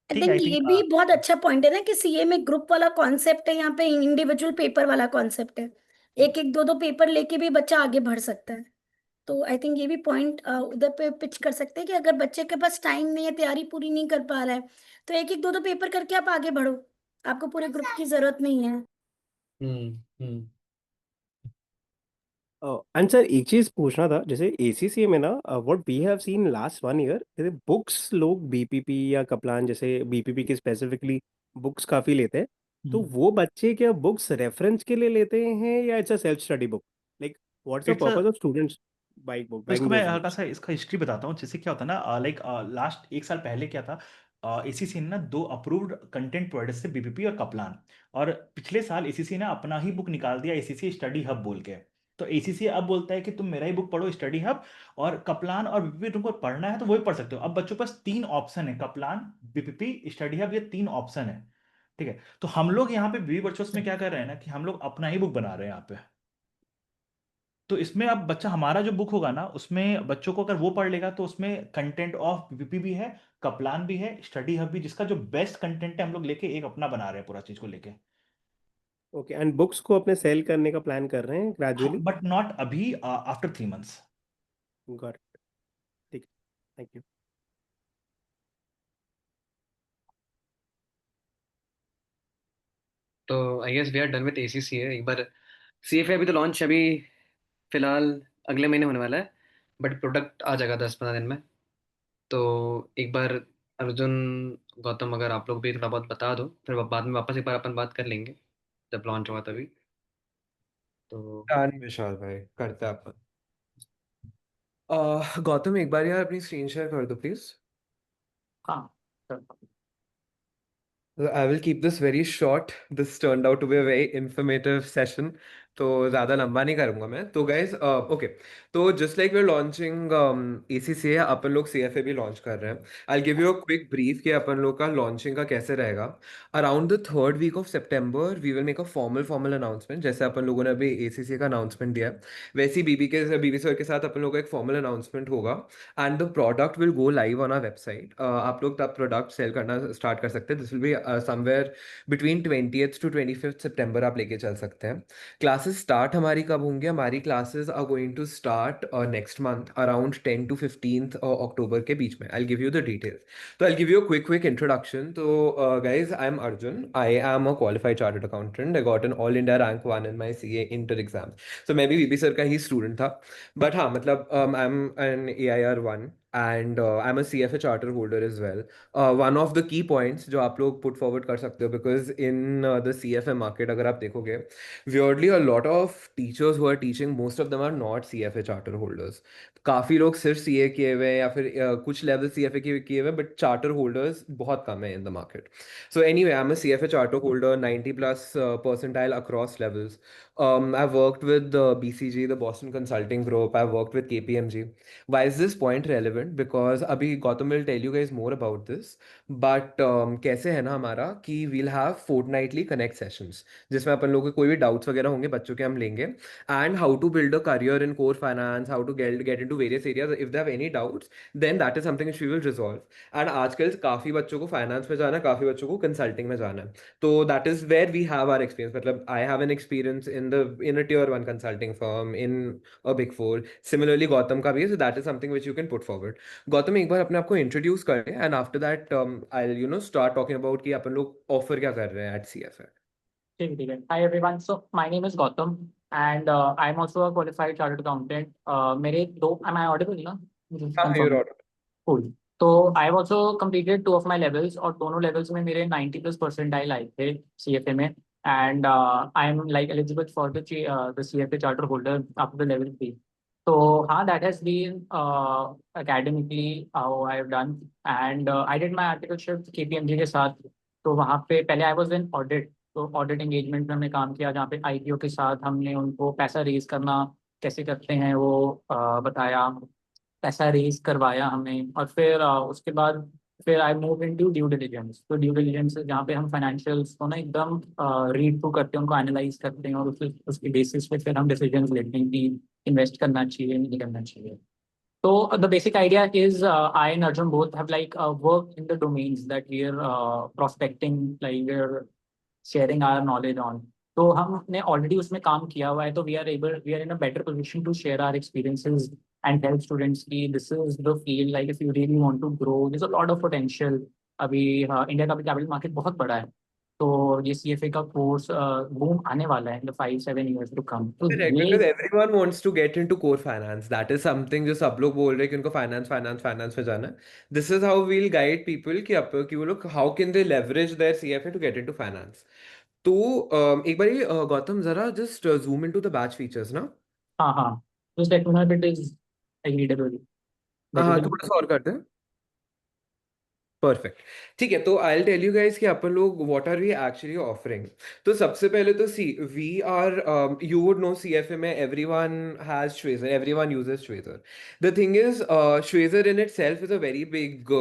आई ठीक है, थिंक आई ये थिंक। भी बहुत अच्छा पॉइंट है ना कि सीए में ग्रुप वाला कॉन्सेप्ट है, यहाँ पे इंडिविजुअल पेपर वाला कॉन्सेप्ट है। एक एक दो दो पेपर लेके भी बच्चा आगे बढ़ सकता है। तो आई थिंक ये भी पॉइंट उधर पे पिच कर सकते हैं कि अगर बच्चे के पास टाइम नहीं है, तैयारी पूरी नहीं कर पा रहा है, तो एक एक दो दो पेपर करके आप आगे बढ़ो, आपको पूरे ग्रुप की जरूरत नहीं है। हम्म एंड सर एक चीज पूछना था, जैसे एसीसी में ना what we have seen last 1 year, जैसे बुक्स लोग बीपीपी या कप्लान, जैसे बीपीपी के स्पेसिफिकली बुक्स काफी लेते हैं, तो वो बच्चे क्या बुक्स रेफरेंस के लिए लेते हैं या it's a self study book? Like what's the it's a purpose of students तो बाइंग इसको मैं दोस हल्का बुक्स? सा इसका हिस्ट्री बताता हूँ। जैसे क्या होता है ना, लाइक लास्ट 1 साल पहले क्या था, एसीसी ने ना 2 अप्रूव्ड कंटेंट प्रोवाइडर्स से, बीपीपी और कपलान। और पिछले साल एसीसी ने अपना ही बुक निकाल दिया, एसीसी स्टडी हब बोल के। तो एसीसी अब बोलता है कि तुम मेरा ही बुक पढ़ो, स्टडी हब। और कपलान और बीपीपी तुमको पढ़ना है तो वही पढ़ सकते हो। अब बच्चों के पास 3 ऑप्शन है, कपलान, बीपीपी, स्टडी हब, ये 3 ऑप्शन है। ठीक है, तो हम लोग यहाँ पे बीवी वर्चुअल्स में क्या कर रहे हैं ना, कि हम लोग अपना ही बुक बना रहे हैं यहाँ पे। तो इसमें अब बच्चा, हमारा जो बुक होगा ना, उसमें बच्चों को अगर वो पढ़ लेगा तो उसमें कंटेंट ऑफ बीपीपी भी है, कपलान भी है, स्टडी हब भी, जिसका जो बेस्ट कंटेंट है हम लोग लेके एक अपना बना रहे हैं पूरा चीज को लेके। ओके, एंड बुक्स को अपने सेल करने का प्लान कर रहे हैं हाँ, ग्रेजुअली? बट नॉट अभी, आफ्टर 3 मंथ्स। Got it. ठीक है, थैंक यू। तो I guess we are done with ACCA. एक बार सीएफए अभी तो लॉन्च अभी फिलहाल अगले महीने होने वाला है, बट प्रोडक्ट आ जाएगा 10-15 दिन में। तो एक बार अर्जुन, गौतम, अगर आप लोग भी थोड़ा बहुत बता दो, फिर बाद में वापस एक बार अपन बात कर लेंगे जब लॉन्च होगा तभी। तो डन विशाल भाई, करते हैं अपन। गौतम एक बार यार अपनी स्क्रीन शेयर कर दो प्लीज। हाँ sure. I will keep this very short. This turned out to be a very informative session. तो ज़्यादा लंबा नहीं करूँगा मैं। तो गाइज ओके, तो just like we are launching ACCA, अपन लोग CFA भी लॉन्च कर रहे हैं। I give you a quick brief कि अपन लोग का लॉन्चिंग का कैसे रहेगा। Around the 3rd week of September we will make a formal announcement. जैसे अपन लोगों ने अभी ACCA का अनाउंसमेंट दिया है, वैसे ही बीबी सर के साथ अपन लोग का एक फॉर्मल अनाउंसमेंट होगा। And the product will go live on our website. आप लोग तब प्रोडक्ट सेल करना स्टार्ट कर सकते हैं। This will be somewhere between 20th to 25th September आप लेके चल सकते हैं। क्लासेस स्टार्ट हमारी कब होंगी? हमारी classes are going to start next month around 10 to 15th अक्टूबर के बीच में। I give you the details. तो I give you a quick introduction. तो guys, I am Arjun, I am a qualified chartered accountant. I got an all India rank 1 in my CA inter exam. तो मैं भी बीबी sir का ही student था। But हाँ, मतलब I am an AIR 1 and I'm a CFA charter holder as well. One of the key points जो आप लोग put forward कर सकते हो, because in the CFA market अगर आप देखोगे, weirdly a lot of teachers who are teaching, most of them are not CFA charter holders. काफ़ी लोग सिर्फ CA किए हुए हैं या फिर कुछ लेवल CFA किए हुए हैं, बट चार्टर होल्डर्स बहुत कम है in the market. So anyway, I'm a CFA charter holder, 90 plus percentile across levels. I've worked with the BCG, the Boston Consulting Group. I've worked with KPMG. Why is this point relevant? Because अभी Gautam will tell you guys more about this. But कैसे है ना हमारा कि we'll have fortnightly connect sessions जिसमें अपन लोगों के कोई भी doubts वगैरह होंगे बच्चों के हम लेंगे, and how to build a career in core finance, how to get into various areas. If they have any doubts, then that is something which we will resolve. And आजकल काफ़ी बच्चों को फाइनेंस में जाना है, काफ़ी बच्चों को कंसल्टिंग में जाना है। तो that is where we have our experience. मतलब I have an experience in a Tier 1 consulting firm in a big four. Similarly Gautam का भी है। So that is something which you can put forward. Gautam एक बार अपने आप को इंट्रोड्यूस करें, and after that I start talking about कि अपन लोग ऑफर क्या कर रहे हैं एट CFA। ठीक है। Hi everyone. So my name is Gautam and I'm also a qualified chartered accountant. मेरे दो, am I audible ना? मुझे हाँ, confirm you're है। right. Cool. तो I have also completed 2 of my levels और दोनों levels में मेरे 90 plus percentile आए थे CFA में, and I'm like eligible for the CFA charter holder up to the level 3. तो हाँ, that has been academically how I have done, and I did my articleship KPMG के साथ। तो वहाँ पे पहले I was in audit, तो audit engagement में हमने काम किया जहाँ पे IPO के साथ हमने उनको पैसा रेज करना कैसे करते हैं वो बताया, पैसा रेज करवाया हमें। और फिर उसके बाद फिर I move into due diligence. तो ड्यू डिलिजेंस जहाँ पे हम फाइनेंशियल्स को ना एकदम रीड थ्रू करते हैं, उनको एनालाइज करते हैं और उसके बेसिस पे फिर हम डिसीजन लेते हैं कि इन्वेस्ट करना चाहिए नहीं करना चाहिए। So the basic idea is I and Arjun both have like worked in the domains that we are prospecting, like we're sharing our knowledge on. तो हमने already उसमें काम किया हुआ है, तो we are in a better position to share our experiences and help students कि this is the field, like if you really want to grow, there's a lot of potential. अभी इंडिया का भी कैपिटल मार्केट बहुत बड़ा है, तो ये CFA का कोर्स बूम आने वाला है in the 5-7 years to come. तो Correct, ये because everyone wants to get into core finance. That is something जो सब लोग बोल रहे हैं कि उनको फाइनेंस में जाना है. This is how we'll guide people कि वो लोग how can they leverage their CFA to get into finance. तो एक बार गौतम जरा just zoom into the batch features ना। हाँ, just let me know if it is agreeable that you हाँ can. थोड़ा सा और करते हैं। परफेक्ट। ठीक है, तो आई टेल यू गाइस कि अपन लोग what are we actually offering. तो सबसे पहले तो see we are you would know CFA में everyone has Schweser, everyone uses Schweser. The thing is Schweser in itself is a very big,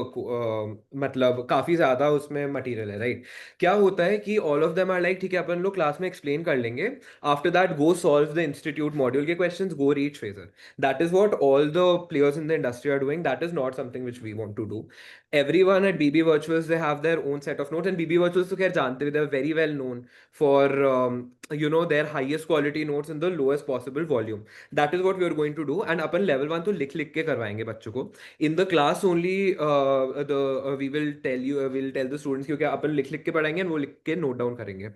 मतलब काफी ज्यादा उसमें मटेरियल है, राइट। क्या होता है कि all of them are like ठीक है अपन लोग क्लास में एक्सप्लेन कर लेंगे, after that go solve the institute module के questions, go read Schweser. That is what all the players in the industry are doing. That is not something which we want to do. Everyone at BB Virtuals, they have their own set of notes, and BB Virtuals तो खैर जानते हैं, they're very well known for their highest quality notes in the lowest possible volume. That is what we are going to do, and upon level 1 तो लिख लिख के करवाएंगे बच्चों को in the class only। We will tell you, we'll tell the students क्योंकि अपन लिख लिख के पढ़ाएंगे and वो लिख के note down करेंगे।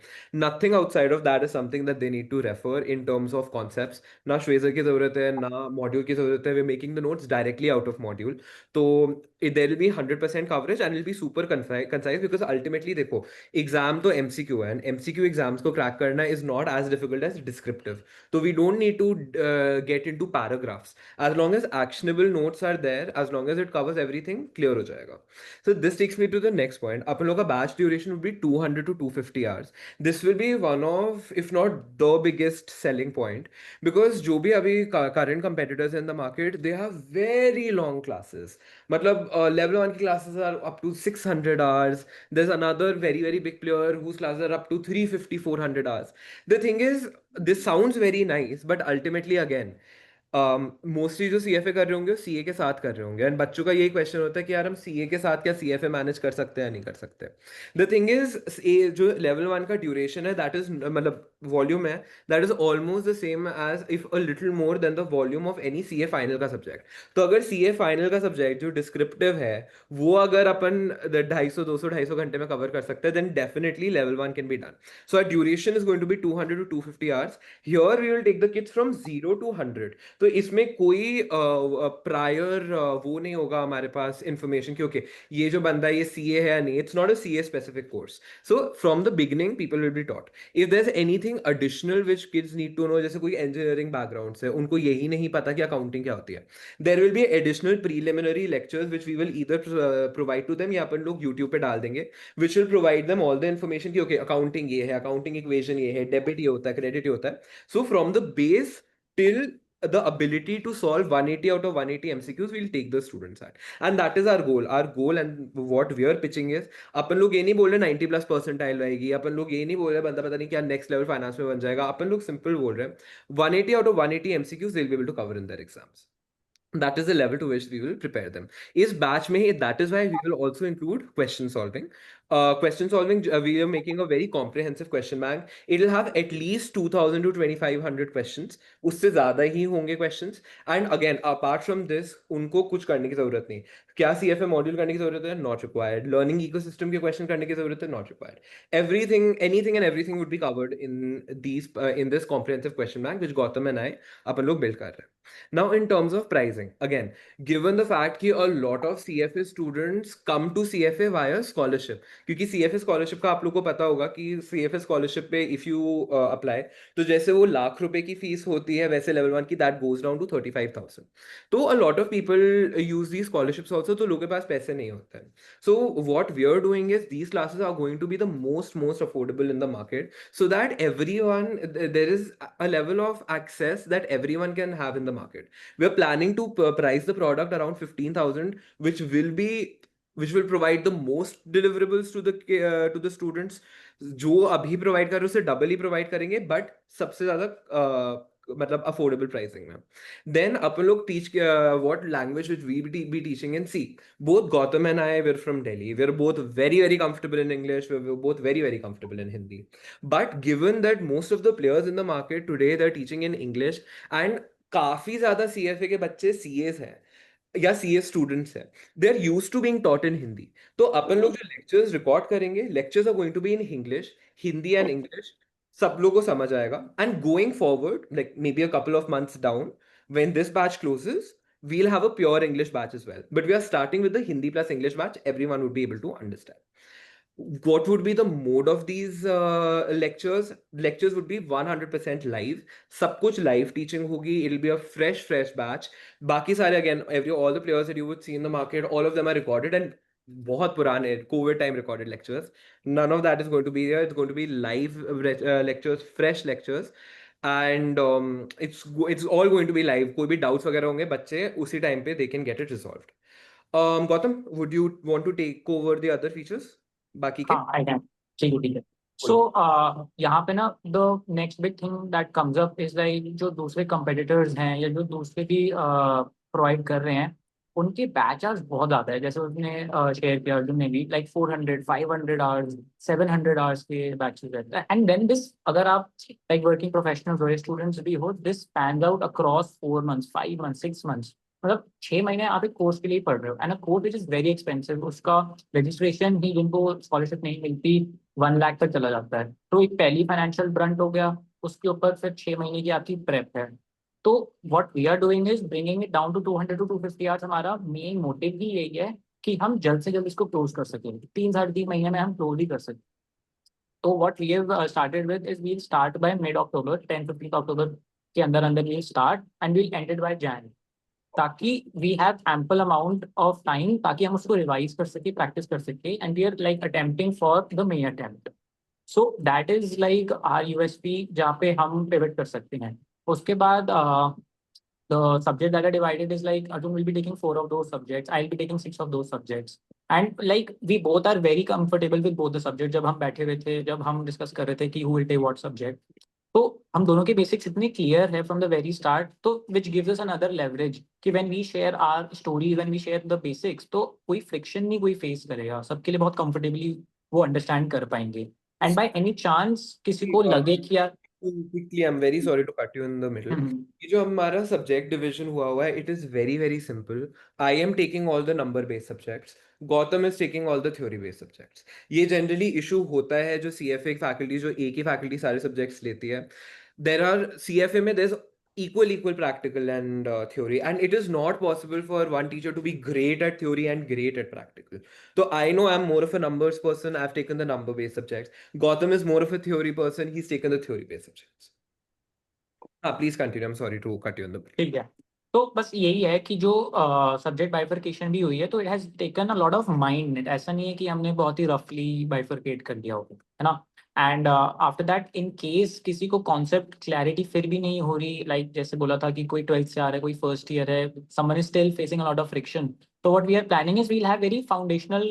Nothing outside of that is something that they need to refer in terms of concepts। ना श्वेजर की जरूरत है ना मॉड्यूल की जरूरत है, we're making the notes directly out of module। तो there will be 100% coverage and it'll be super concise because ultimately देखो एग्जाम तो एमसीक्यू है, and एमसीक्यू एग्जाम्स को क्रैक करना is not as difficult as descriptive। तो we don't need to get into paragraphs, as long as actionable notes are there, as long as it covers everything, clear हो जाएगा। So this takes me to the next point। अपन लोग का batch duration would be 200 to 250 hours। This will be one of, if not the biggest selling point, because जो भी अभी current competitors in the market, they have very long classes। मतलब level 1 की classes are up to 600 hours। There's another very very big player whose classes are up to 350 400 hours। The thing is, this sounds very nice, but ultimately again, mostly जो CFA कर रहे होंगे CA के साथ कर रहे होंगे, एंड बच्चों का यही क्वेश्चन होता है कि यार हम सीए के साथ क्या सीएफए मैनेज कर सकते हैं या नहीं कर सकते। द थिंग इज जो लेवल 1 का ड्यूरेशन है, दैट इज मतलब वॉल्यूम है, that is almost the same as if a little more than the volume of any CA final का सब्जेक्ट। तो अगर सीए फाइनल का सब्जेक्ट जो डिस्क्रिप्टिव है वो अगर अपन 250 घंटे में कवर कर सकते हैं, then definitely level 1 can be done. So our duration is going to be 200 to 250 hours। Here we will take the kids from 0 to 100। तो इसमें कोई प्रायर वो नहीं होगा हमारे पास इंफॉर्मेशन क्योंकि ये जो बंदा ये सीए है या नहीं, it's not a CA specific course. So from the beginning people will be taught. If there is anything additional which kids need to know, जैसे कोई इंजीनियरिंग बैकग्राउंड से उनको यही नहीं पता कि अकाउंटिंग क्या होती है, there will be additional preliminary lectures which we will either provide to them, या अपन लोग यूट्यूब पे डाल देंगे, which will provide them all the information कि ओके अकाउंटिंग ये है, अकाउंटिंग इक्वेशन ये है, डेबिट ये होता है, क्रेडिट ये होता है। सो from the base till the ability to solve 180 out of 180 MCQs, we'll take the students at, and that is our goal। Our goal and what we are pitching is, अपन लोग ये नहीं बोल रहे 90 प्लस परसेंटाइल रहेगी, अपन लोग ये नहीं बोल रहे बंदा पता नहीं क्या नेक्स्ट लेवल फाइनेंस में बन जाएगा, अपन लोग सिंपल बोल रहे हैं 180 out of 180 MCQs they'll be able to cover in their exams। That is the level to which we will prepare them। इस batch में that is why we will also include question solving। Question solving, we are making a very comprehensive question bank। It will have at least 2000 to 2500 questions। उससे ज़्यादा ही होंगे questions। And again, apart from this, उनको कुछ करने की ज़रूरत नहीं। क्या CFA मॉड्यूल करने की ज़रूरत है? Not required। Learning ecosystem के question करने की ज़रूरत है? Not required। Everything, anything and everything would be covered in these in this comprehensive question bank which Gautam and I अपन लोग build कर रहे हैं। Now, in terms of pricing, again, given the fact that a lot of CFA students come to CFA via scholarship, क्योंकि CFA scholarship का आप लोग को पता होगा कि CFA scholarship पे if you apply, तो जैसे वो ₹1,00,000 की फीस होती है वैसे level 1 की that goes down to 35,000। तो a lot of people use these scholarships also, तो लोगों के पास पैसे नहीं होते हैं। So what we are doing is these classes are going to be the most affordable in the market, so that everyone, there is a level of access that everyone can have in the market। We are planning to price the product around 15,000, which will provide the most deliverables to the students। जो अभी provide कर रहे हैं उससे double ही provide करेंगे, but सबसे ज्यादा मतलब अफोर्डेबल प्राइसिंग में। देन अपन लोग teach what language which we be teaching in see. Both Gautam and I were from Delhi, we are both very very comfortable in English, we are both very very comfortable in Hindi. But given that most of the players in the market today they are teaching in English, and काफी ज्यादा CFA के बच्चे CS हैं या CA students हैं, they are used to being taught in Hindi. तो अपन लोग जो लेक्चर्स रिकॉर्ड करेंगे, lectures are going to be in English, Hindi and English, सब लोगों को समझ आएगा। And going forward, like may be a couple of months down, when this batch closes, we'll have a pure English batch as well, but we are starting with the Hindi plus English batch, everyone would be able to understand। What would be the mode of these lectures? Lectures would be 100% live. सब कुछ live teaching होगी. It'll be a fresh batch. बाकी सारे again, all the players that you would see in the market, all of them are recorded and बहुत पुराने COVID time recorded lectures. None of that is going to be here. It's going to be live lectures, fresh lectures. And it's all going to be live. कोई भी doubts वगैरह होंगे बच्चे उसी time पे they can get it resolved. Gautam, would you want to take over the other features? बाकी के हाँ, I can. ठीक है. So यहाँ पे ना the next big thing that comes up is like जो दूसरे competitors हैं या जो दूसरे भी provide कर रहे हैं उनके बैचेस बहुत ज़्यादा है. जैसे उसने शेयर किया अर्जुन ने भी like 400, 500 hours, 700 hours के बैचेस रहते हैं. And then this अगर आप like working professionals हो, students भी हो, this spans out across 4 months, 5 months, 6 months. मतलब 6 महीने आप एक कोर्स के लिए पढ़ रहे हो and a course which is very expensive. उसका रजिस्ट्रेशन ही जिनको स्कॉलरशिप नहीं मिलती 1 लाख तक चला जाता है. तो एक पहली फाइनेंशियल ब्रंट हो गया, उसके ऊपर फिर 6 महीने की आपकी प्रेप है. तो what we are doing is bringing it down to 200 to 250 hours. हमारा मेन मोटिव ही यही है कि हम जल्द से जल्द इसको क्लोज कर सकें. 3-3.5 महीने में हम क्लोज ही कर सकें. तो what we have started with is we'll start by mid अक्टूबर, 10-15 अक्टूबर के अंदर we'll start and we'll end it by Jan, ताकि we have ample amount of time ताकि हम उसको रिवाइज कर सके, प्रैक्टिस कर सके and we are like attempting for the main attempt. So that is like our USP जहाँ पे हम पिवट कर सकते हैं. उसके बाद the subject that are divided is like Arjun will be taking 4 of those subjects, I'll be taking 6 of those subjects, and like we both are very comfortable with both the subjects. जब हम बैठे हुए थे, जब हम discuss कर रहे थे कि who will take what subject, तो हम दोनों के बेसिक्स इतने क्लियर है फ्रॉम द वेरी स्टार्ट. तो which gives us another leverage कि when we share our story, when we share the basics, तो कोई फ्रिक्शन नहीं कोई फेस करेगा. सबके लिए बहुत कंफर्टेबली वो अंडरस्टैंड कर पाएंगे. एंड बाय एनी चांस किसी को लगे कि यार quickly, I'm very sorry to cut you in the middle. ये जो हमारा subject division हुआ है, it is very simple. I am taking all the number based subjects. Gautam is taking all the theory based subjects. ये generally issue होता है जो CFA faculty, जो एक ही faculty सारे subjects लेती है. There are CFA में there's equal practical and theory, and it is not possible for one teacher to be great at theory and great at practical. So I know I'm more of a numbers person. I've taken the number based subjects. Gautam is more of a theory person. He's taken the theory based subjects. Please continue. I'm sorry to cut you in the middle. ठीक है. तो बस यही है कि जो subject bifurcation भी हुई है तो it has taken a lot of mind. ऐसा नहीं है कि हमने बहुत ही रफली बाइफर्केट कर दिया हो, है ना. And after that in case किसी को कॉन्सेप्ट क्लैरिटी फिर भी नहीं हो रही, लाइक जैसे बोला था कि कोई 12th से आ रहा है, कोई फर्स्ट ईयर है, someone is still facing a lot of friction, तो what we are planning is we'll have very foundational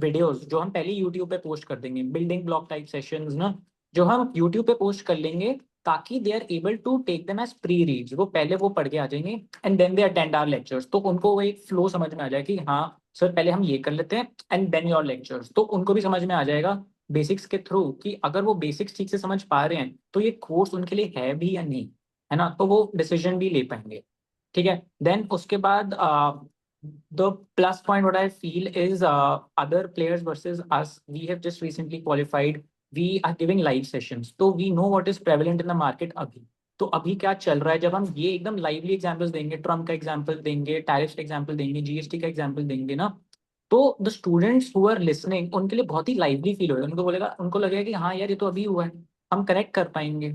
videos जो हम पहले यूट्यूब पे पोस्ट कर देंगे, बिल्डिंग ब्लॉक टाइप सेशंस ना, जो हम यूट्यूब पे पोस्ट कर लेंगे ताकि they are able to take them as pre reads. वो पहले वो पढ़ के आ जाएंगे and then they attend our lectures. तो उनको वो एक फ्लो समझ में आ जाए कि हाँ सर पहले हम ये कर लेते हैं एंड देन योर लेक्चर्स. तो उनको भी समझ में आ जाएगा बेसिक्स के थ्रू कि अगर वो बेसिक्स ठीक से समझ पा रहे हैं तो ये कोर्स उनके लिए है भी या नहीं, है ना. तो वो डिसीजन भी ले पाएंगे. ठीक है. देन उसके बाद the plus point what I feel is other players versus us, we have just recently qualified, we are giving live sessions, तो we know what is prevalent in the market अभी. तो अभी क्या चल रहा है, जब हम ये एकदम लाइवली एग्जांपल्स देंगे, ट्रम्प का एग्जांपल देंगे, टैरिफ का एग्जांपल देंगे, जीएसटी का एग्जांपल देंगे ना, तो the students who are listening उनके लिए बहुत ही लाइवली फील होगा. उनको लगेगा कि हाँ यार ये तो अभी हुआ है, हम कनेक्ट कर पाएंगे.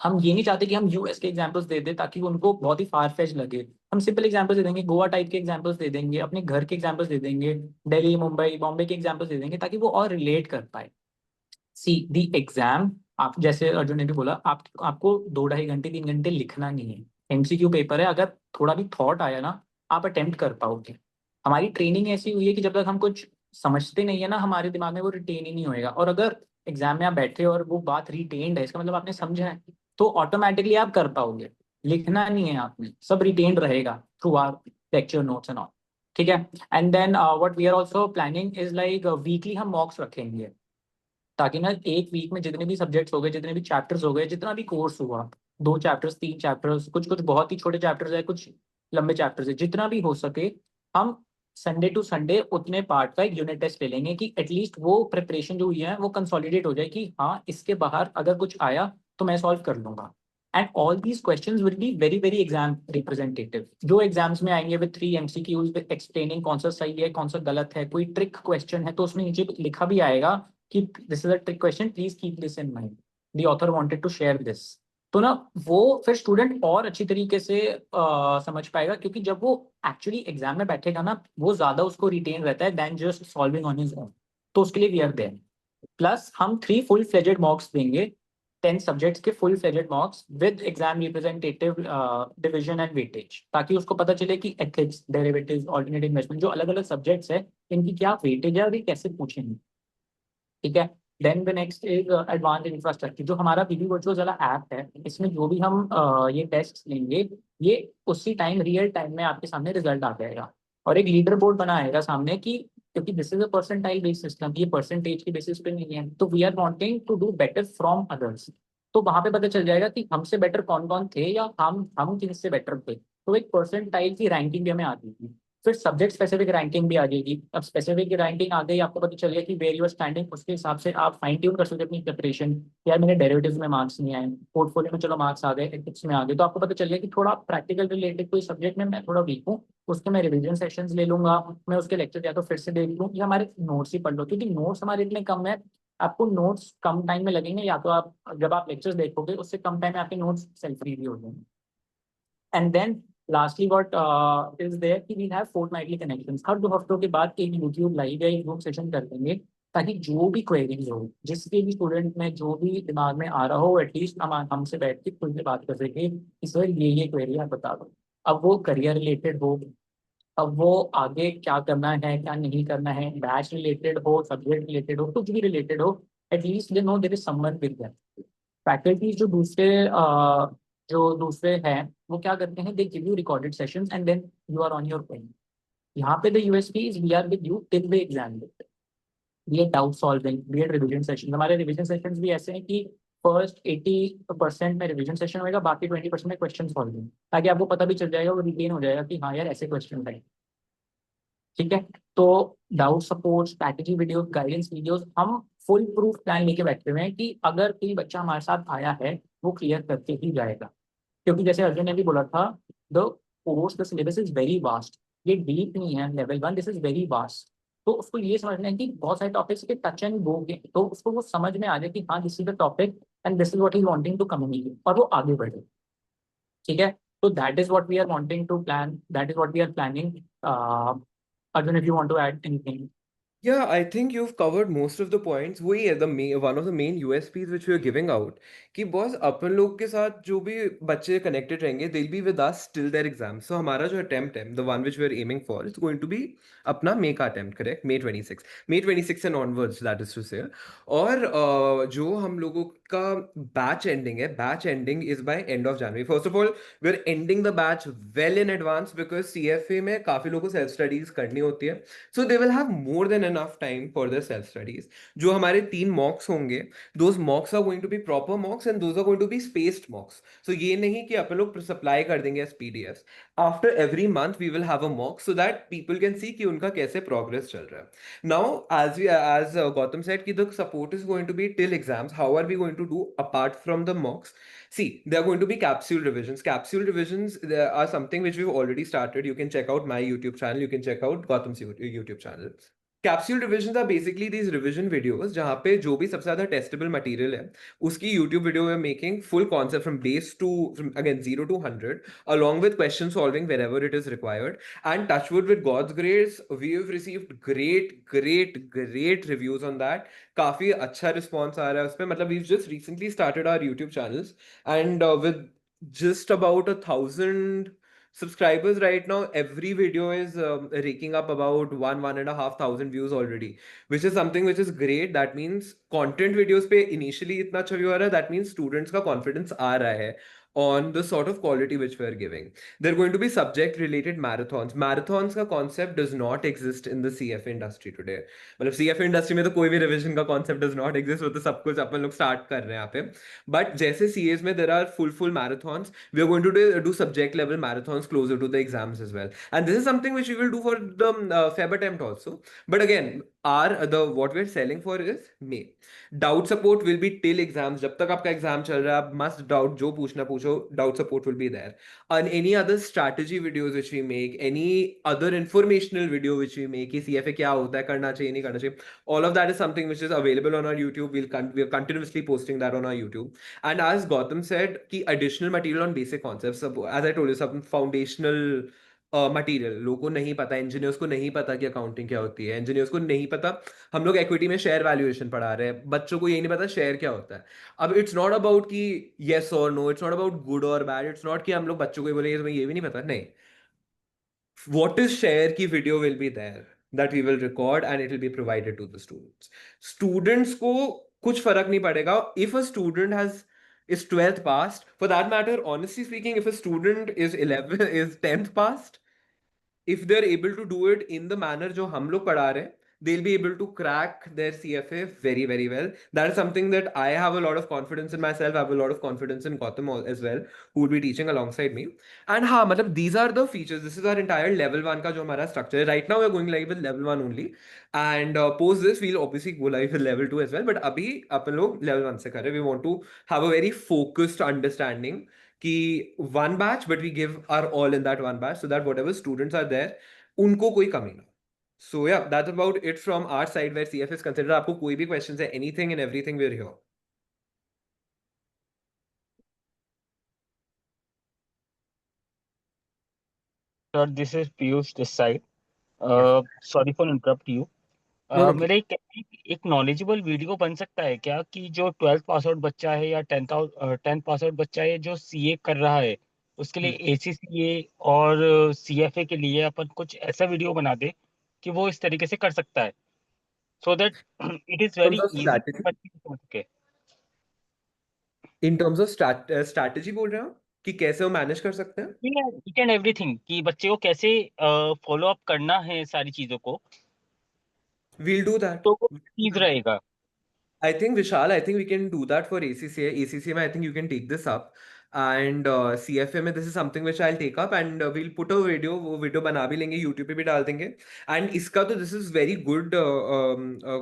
हम ये नहीं चाहते कि हम यूएस के एग्जांपल्स दे दें ताकि उनको बहुत ही फार फेच लगे. हम सिंपल एग्जांपल्स दे देंगे, गोवा टाइप के एग्जांपल्स दे देंगे, अपने घर के एग्जांपल्स दे देंगे, दिल्ली, मुंबई, बॉम्बे के एग्जांपल्स दे देंगे ताकि वो और रिलेट कर पाए. सी द एग्जाम, आप जैसे अर्जुन ने भी बोला, आपको 2-2.5 घंटे 3 घंटे लिखना नहीं है. एमसीक्यू पेपर है, अगर थोड़ा भी थॉट आया ना आप अटेम्प्ट कर पाओगे. हमारी ट्रेनिंग ऐसी हुई है कि जब तक हम कुछ समझते नहीं है ना हमारे दिमाग में वो रिटेन ही नहीं होएगा. और अगर एग्जाम में आप बैठे और वो बात रिटेन्ड है, इसका मतलब आपने समझा है, तो ऑटोमेटिकली आप कर पाओगे. लिखना नहीं है आपने, सब रिटेन्ड रहेगा through our lecture notes and all. ठीक है. And then what we are also planning is like weekly हम मॉक्स रखेंगे ताकि ना एक वीक में जितने भी सब्जेक्ट्स हो गए, जितने भी चैप्टर्स हो गए, जितना भी कोर्स हुआ, 2 चैप्टर्स 3 चैप्टर्स, कुछ बहुत ही छोटे चैप्टर्स है, कुछ लंबे चैप्टर्स है, जितना भी हो सके हम संडे टू संडे उतने पार्ट का एक यूनिट टेस्ट ले लेंगे कि एटलीस्ट वो प्रिपरेशन जो हुई है वो कंसोलिडेट हो जाए कि हाँ इसके बाहर अगर कुछ आया तो मैं सॉल्व कर लूंगा. and all these questions will be very very exam representative. जो एग्जाम्स में आएंगे with 3 MCQs with explaining कौन सा सही है कौन सा गलत है, कोई ट्रिक क्वेश्चन है तो उसमें नीचे लिखा भी आएगा कि this is a trick question, please keep this in mind, the author wanted to share this. तो ना वो फिर स्टूडेंट और अच्छी तरीके से समझ पाएगा, क्योंकि जब वो एक्चुअली एग्जाम में बैठेगा ना वो ज्यादा उसको रिटेन रहता है then just solving on his own. तो उसके लिए वी आर देयर। प्लस हम 3 फुल फ्लेजेड मॉक्स देंगे, 10 सब्जेक्ट्स के full fledged मॉक्स with exam representative division and weightage, ताकि उसको पता चले कि एथिक्स, डेरिवेटिव्स, ऑल्टरनेट इन्वेस्टमेंट जो अलग अलग सब्जेक्ट्स है इनकी क्या वेटेज है और ये कैसे पूछेंगे। ठीक है। Then the next is advance infrastructure. जो हमारा बीबी वर्चुअल वाला ऐप है इसमें जो भी हम ये टेस्ट लेंगे ये उसी टाइम रियल टाइम में आपके सामने रिजल्ट आ जाएगा, और एक लीडर बोर्ड बना आएगा सामने की, क्योंकि this is a percentile based system, ये परसेंटेज के बेसिस पे नहीं है, तो we are wanting to do better from others. तो वहां पे पता चल जाएगा कि हमसे बेटर कौन कौन थे या हम किससे बेटर थे। तो एक परसेंटाइल की रैंकिंग भी हमें आती थी। फिर सब्जेक्ट स्पेसिफिक रैंकिंग भी आ जाएगी। अब स्पेसिफिक रैंकिंग आ गई, आपको पता चल गया कि वेयर यू आर स्टैंडिंग, उसके हिसाब से आप फाइन ट्यून कर सकते हो अपनी प्रिपरेशन। यार मेरे डेरिवेटिव्स में मार्क्स नहीं आए, पोर्टफोलियो में चलो मार्क्स आ गए, एथिक्स में आ गए, तो आपको पता चल गया कि थोड़ा प्रैक्टिकल रिलेटेड कोई सब्जेक्ट में मैं थोड़ा वीक हूँ, उसके मैं रिविजन सेशंस ले लूंगा, मैं उसके लेक्चर या तो फिर से देख लूँ या हमारे नोट्स ही पढ़ लो, क्योंकि नोट्स हमारे इतने कम है, आपको नोट्स कम टाइम में लगेंगे, या तो आप जब आप लेक्चर्स देखोगे उससे कम टाइम में आपके नोट्स सेल्फ रिव्यू हो जाएंगे। And then lastly what is there कि वी हैव फोर्टनाइटली कनेक्शंस। हर 2 हफ्तों के बाद एक यूट्यूब लाइव या एक ग्रुप सेशन कर देंगे, ताकि जो भी क्वेरीज हो, जिसके भी स्टूडेंट में जो भी दिमाग में आ रहा हो, एटलीस्ट हम हमसे बैठ के खुद से बात कर सके कि सर ये क्वेरी आप बता दो। अब वो करियर रिलेटेड हो, अब वो आगे क्या करना है क्या नहीं करना है, बैच रिलेटेड हो, सब्जेक्ट रिलेटेड हो, कुछ भी रिलेटेड हो, at least they know there is someone with them. Faculties जो दूसरे हैं वो क्या करते हैं, they give you recorded sessions and then you are on your own. यहाँ पे the USP is we are with you till the exam date. Be it doubt solving, be it revision session. हमारे revision sessions भी ऐसे हैं कि first 80% में revision session होगा, बाकी 20% में क्वेश्चन सॉल्विंग, ताकि आपको पता भी चल जाएगा, वो रिटेन हो जाएगा कि हाँ यार ऐसे क्वेश्चन है। ठीक है। तो doubt support, strategy videos, guidance videos, हम फुल प्रूफ प्लान लेके बैठे हुए हैं कि अगर कोई बच्चा हमारे साथ आया है वो क्लियर करके ही जाएगा। क्योंकि जैसे अर्जुन ने भी बोला था, the course the syllabus is very vast, ये डीप नहीं है level 1, this is very vast. तो उसको ये समझना है कि बहुत सारे टॉपिक्स के टच एंड गो के, तो उसको वो समझ में आ जाए कि हाँ this is the topic and this is what he wanting to communicate, और वो आगे बढ़े। ठीक है। तो that is what we are wanting to plan, that is what we are planning. Arjun, if you want to add anything. Yeah, I think you've covered most of the points. वही है one of the main USPs which we are giving out कि boss अपन लोग के साथ जो भी बच्चे connected रहेंगे they'll be with us till their exams. So हमारा जो attempt है, the one which we are aiming for, it's going to be अपना May का attempt, correct? May 26 and onwards, that is to say. और जो हम लोगों का batch ending है, batch ending is by end of January. First of all, we're ending the batch well in advance because CFA में काफी लोगों को self studies करनी होती है, so they will have more than enough time for their self studies. जो हमारे 3 mocks होंगे, those mocks are going to be proper mocks and those are going to be spaced mocks. So ये नहीं कि अपन लोग supply कर देंगे as PDFs. After every month we will have a mock so that people can see कि उनका कैसे progress चल रहा है. Now as Gautam said कि the support is going to be till exams. How are we going to do apart from the mocks? See, there are going to be capsule revisions. Capsule revisions are something which we've already started. You can check out my YouTube channel. You can check out Gautam's YouTube channel. Capsule revisions are basically these revision videos जहाँ पे जो भी सबसे ज़्यादा testable material है उसकी YouTube video we're making full concept from base to again 0 to 100 along with question solving wherever it is required. And touchwood with God's grace we have received great reviews on that. काफी अच्छा response आ रहा है उस पे, मतलब we've just recently started our YouTube channels and with just about 1,000 subscribers right now, every video is raking up about 1,500 views already, which is something which is great. That means content videos पे initially इतना अच्छा view आ रहा है, that means students का confidence आ रहा है on the sort of quality which we are giving. There are going to be subject related marathons. Marathons का concept does not exist in the CFA industry today. मतलब CFA industry में तो कोई भी revision का concept does not exist, वो तो सब कुछ अपन लोग start कर रहे हैं यहाँ पे. But जैसे CAs में there are full marathons, we are going to do subject level marathons closer to the exams as well. And this is something which we will do for the Feb attempt also. But again, what we're selling for is May. Doubt support will be till exams. जब तक आपका exam चल रहा है आप must doubt जो पूछना पूछो, doubt support will be there. And any other strategy videos which we make, any other informational video which we make, कि CFA क्या होता है, करना चाहिए नहीं करना चाहिए, all of that is something which is available on our YouTube. We're continuously posting that on our YouTube. And as Gautam said, कि additional material on basic concepts, as I told you, some foundational material लोगों को नहीं पता, engineers को नहीं पता कि accounting क्या होती है, इंजीनियर्स को नहीं पता, हम लोग इक्विटी में शेयर वैल्यूएशन पढ़ा रहे हैं, बच्चों को यही नहीं पता शेयर क्या होता है. अब इट्स नॉट अबाउट कि येस और no, it's not about good और बैड, इट्स नॉट कि हम लोग बच्चों को ही बोलेंगे तुम्हें ये भी नहीं पता, नहीं. What is share की video will be there that we will record and it will be provided to the students. Students को कुछ फर्क नहीं पड़ेगा if a student is 12th passed. For that matter, honestly speaking, if a student is 10th passed, if they're able to do it in the manner जो हम लोग पढ़ा रहे हैं, they'll be able to crack their CFA very, very well. That is something that I have a lot of confidence in myself. I have a lot of confidence in Gautam as well, who will be teaching alongside me. And हाँ, मतलब these are the features. This is our entire level 1 का जो हमारा structure है. Right now we're going live with level 1 only. And post this, we'll obviously go live with level 2 as well. But अभी अपन लोग level 1 से कर रहे हैं. We want to have a very focused understanding कि one batch, but we give our all in that one batch so that whatever students are there, उनको कोई कमी ना. So yeah, that's about it from our side where CF is considered. आपको कोई भी questions है, anything and everything, we're here. Sir, this is Piyush this side. Sorry for interrupt you. No, मेरा एक नॉलेजेबल वीडियो बन सकता है क्या कि जो 12th पास आउट बच्चा है या 10th पास आउट बच्चा है जो सीए कर रहा है उसके लिए एसीसीए और सीएफए के लिए अपन कुछ ऐसा वीडियो बना दे कि वो इस तरीके से कर सकता है so that it is very easy. In terms of strategy बोल रहे हो कि कैसे वो मैनेज कर सकते हैं? ईच एंड एवरीथिंग कि बच्चे को कैसे फॉलो अप करना है सारी चीजों को. We'll do that. तो वो चीज रहेगा. I think Vishal, I think we can do that for ACCA. ACCA, I think you can take this up. And CFA में this is something which I'll take up and we'll put a video, वो video बना भी लेंगे, YouTube पे भी डाल देंगे. And इसका तो this is very good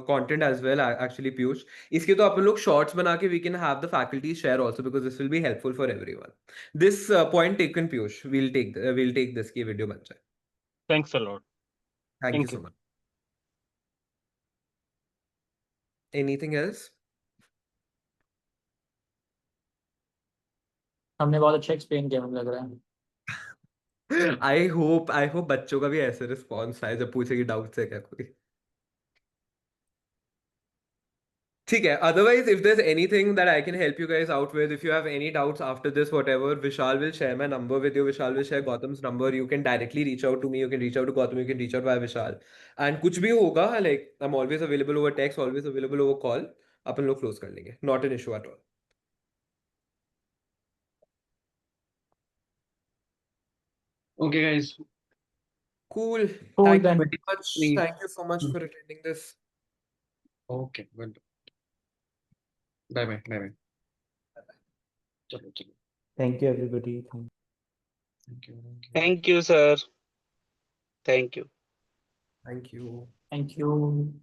content as well actually Piyush. इसके तो अपन लोग shorts बना के we can have the faculty share also because this will be helpful for everyone. This point taken Piyush, we'll take this की video बन जाए. Thanks a lot. Thank you so much. Anything else? हमने बहुत अच्छा explain किया मुझे लग रहा है. I hope बच्चों का भी ऐसे रिस्पॉन्स आए जब पूछेगी डाउट्स है क्या कोई. ठीक है. Otherwise, if there's anything that I can help you guys out with, if you have any doubts after this, whatever, Vishal will share my number with you. Vishal will share Gautam's number. You can directly reach out to me. You can reach out to Gautam. You can reach out by Vishal. And कुछ भी होगा, like I'm always available over text, always available over call. अपन लोग close कर लेंगे. Not an issue at all. Okay, guys. Cool. Cool Thank you then. very much. Thank you so much for attending this. Okay, good. Bye bye. Bye bye. चलो चलो. Thank you, everybody. Thank you. Thank you, sir. Thank you. Thank you. Thank you.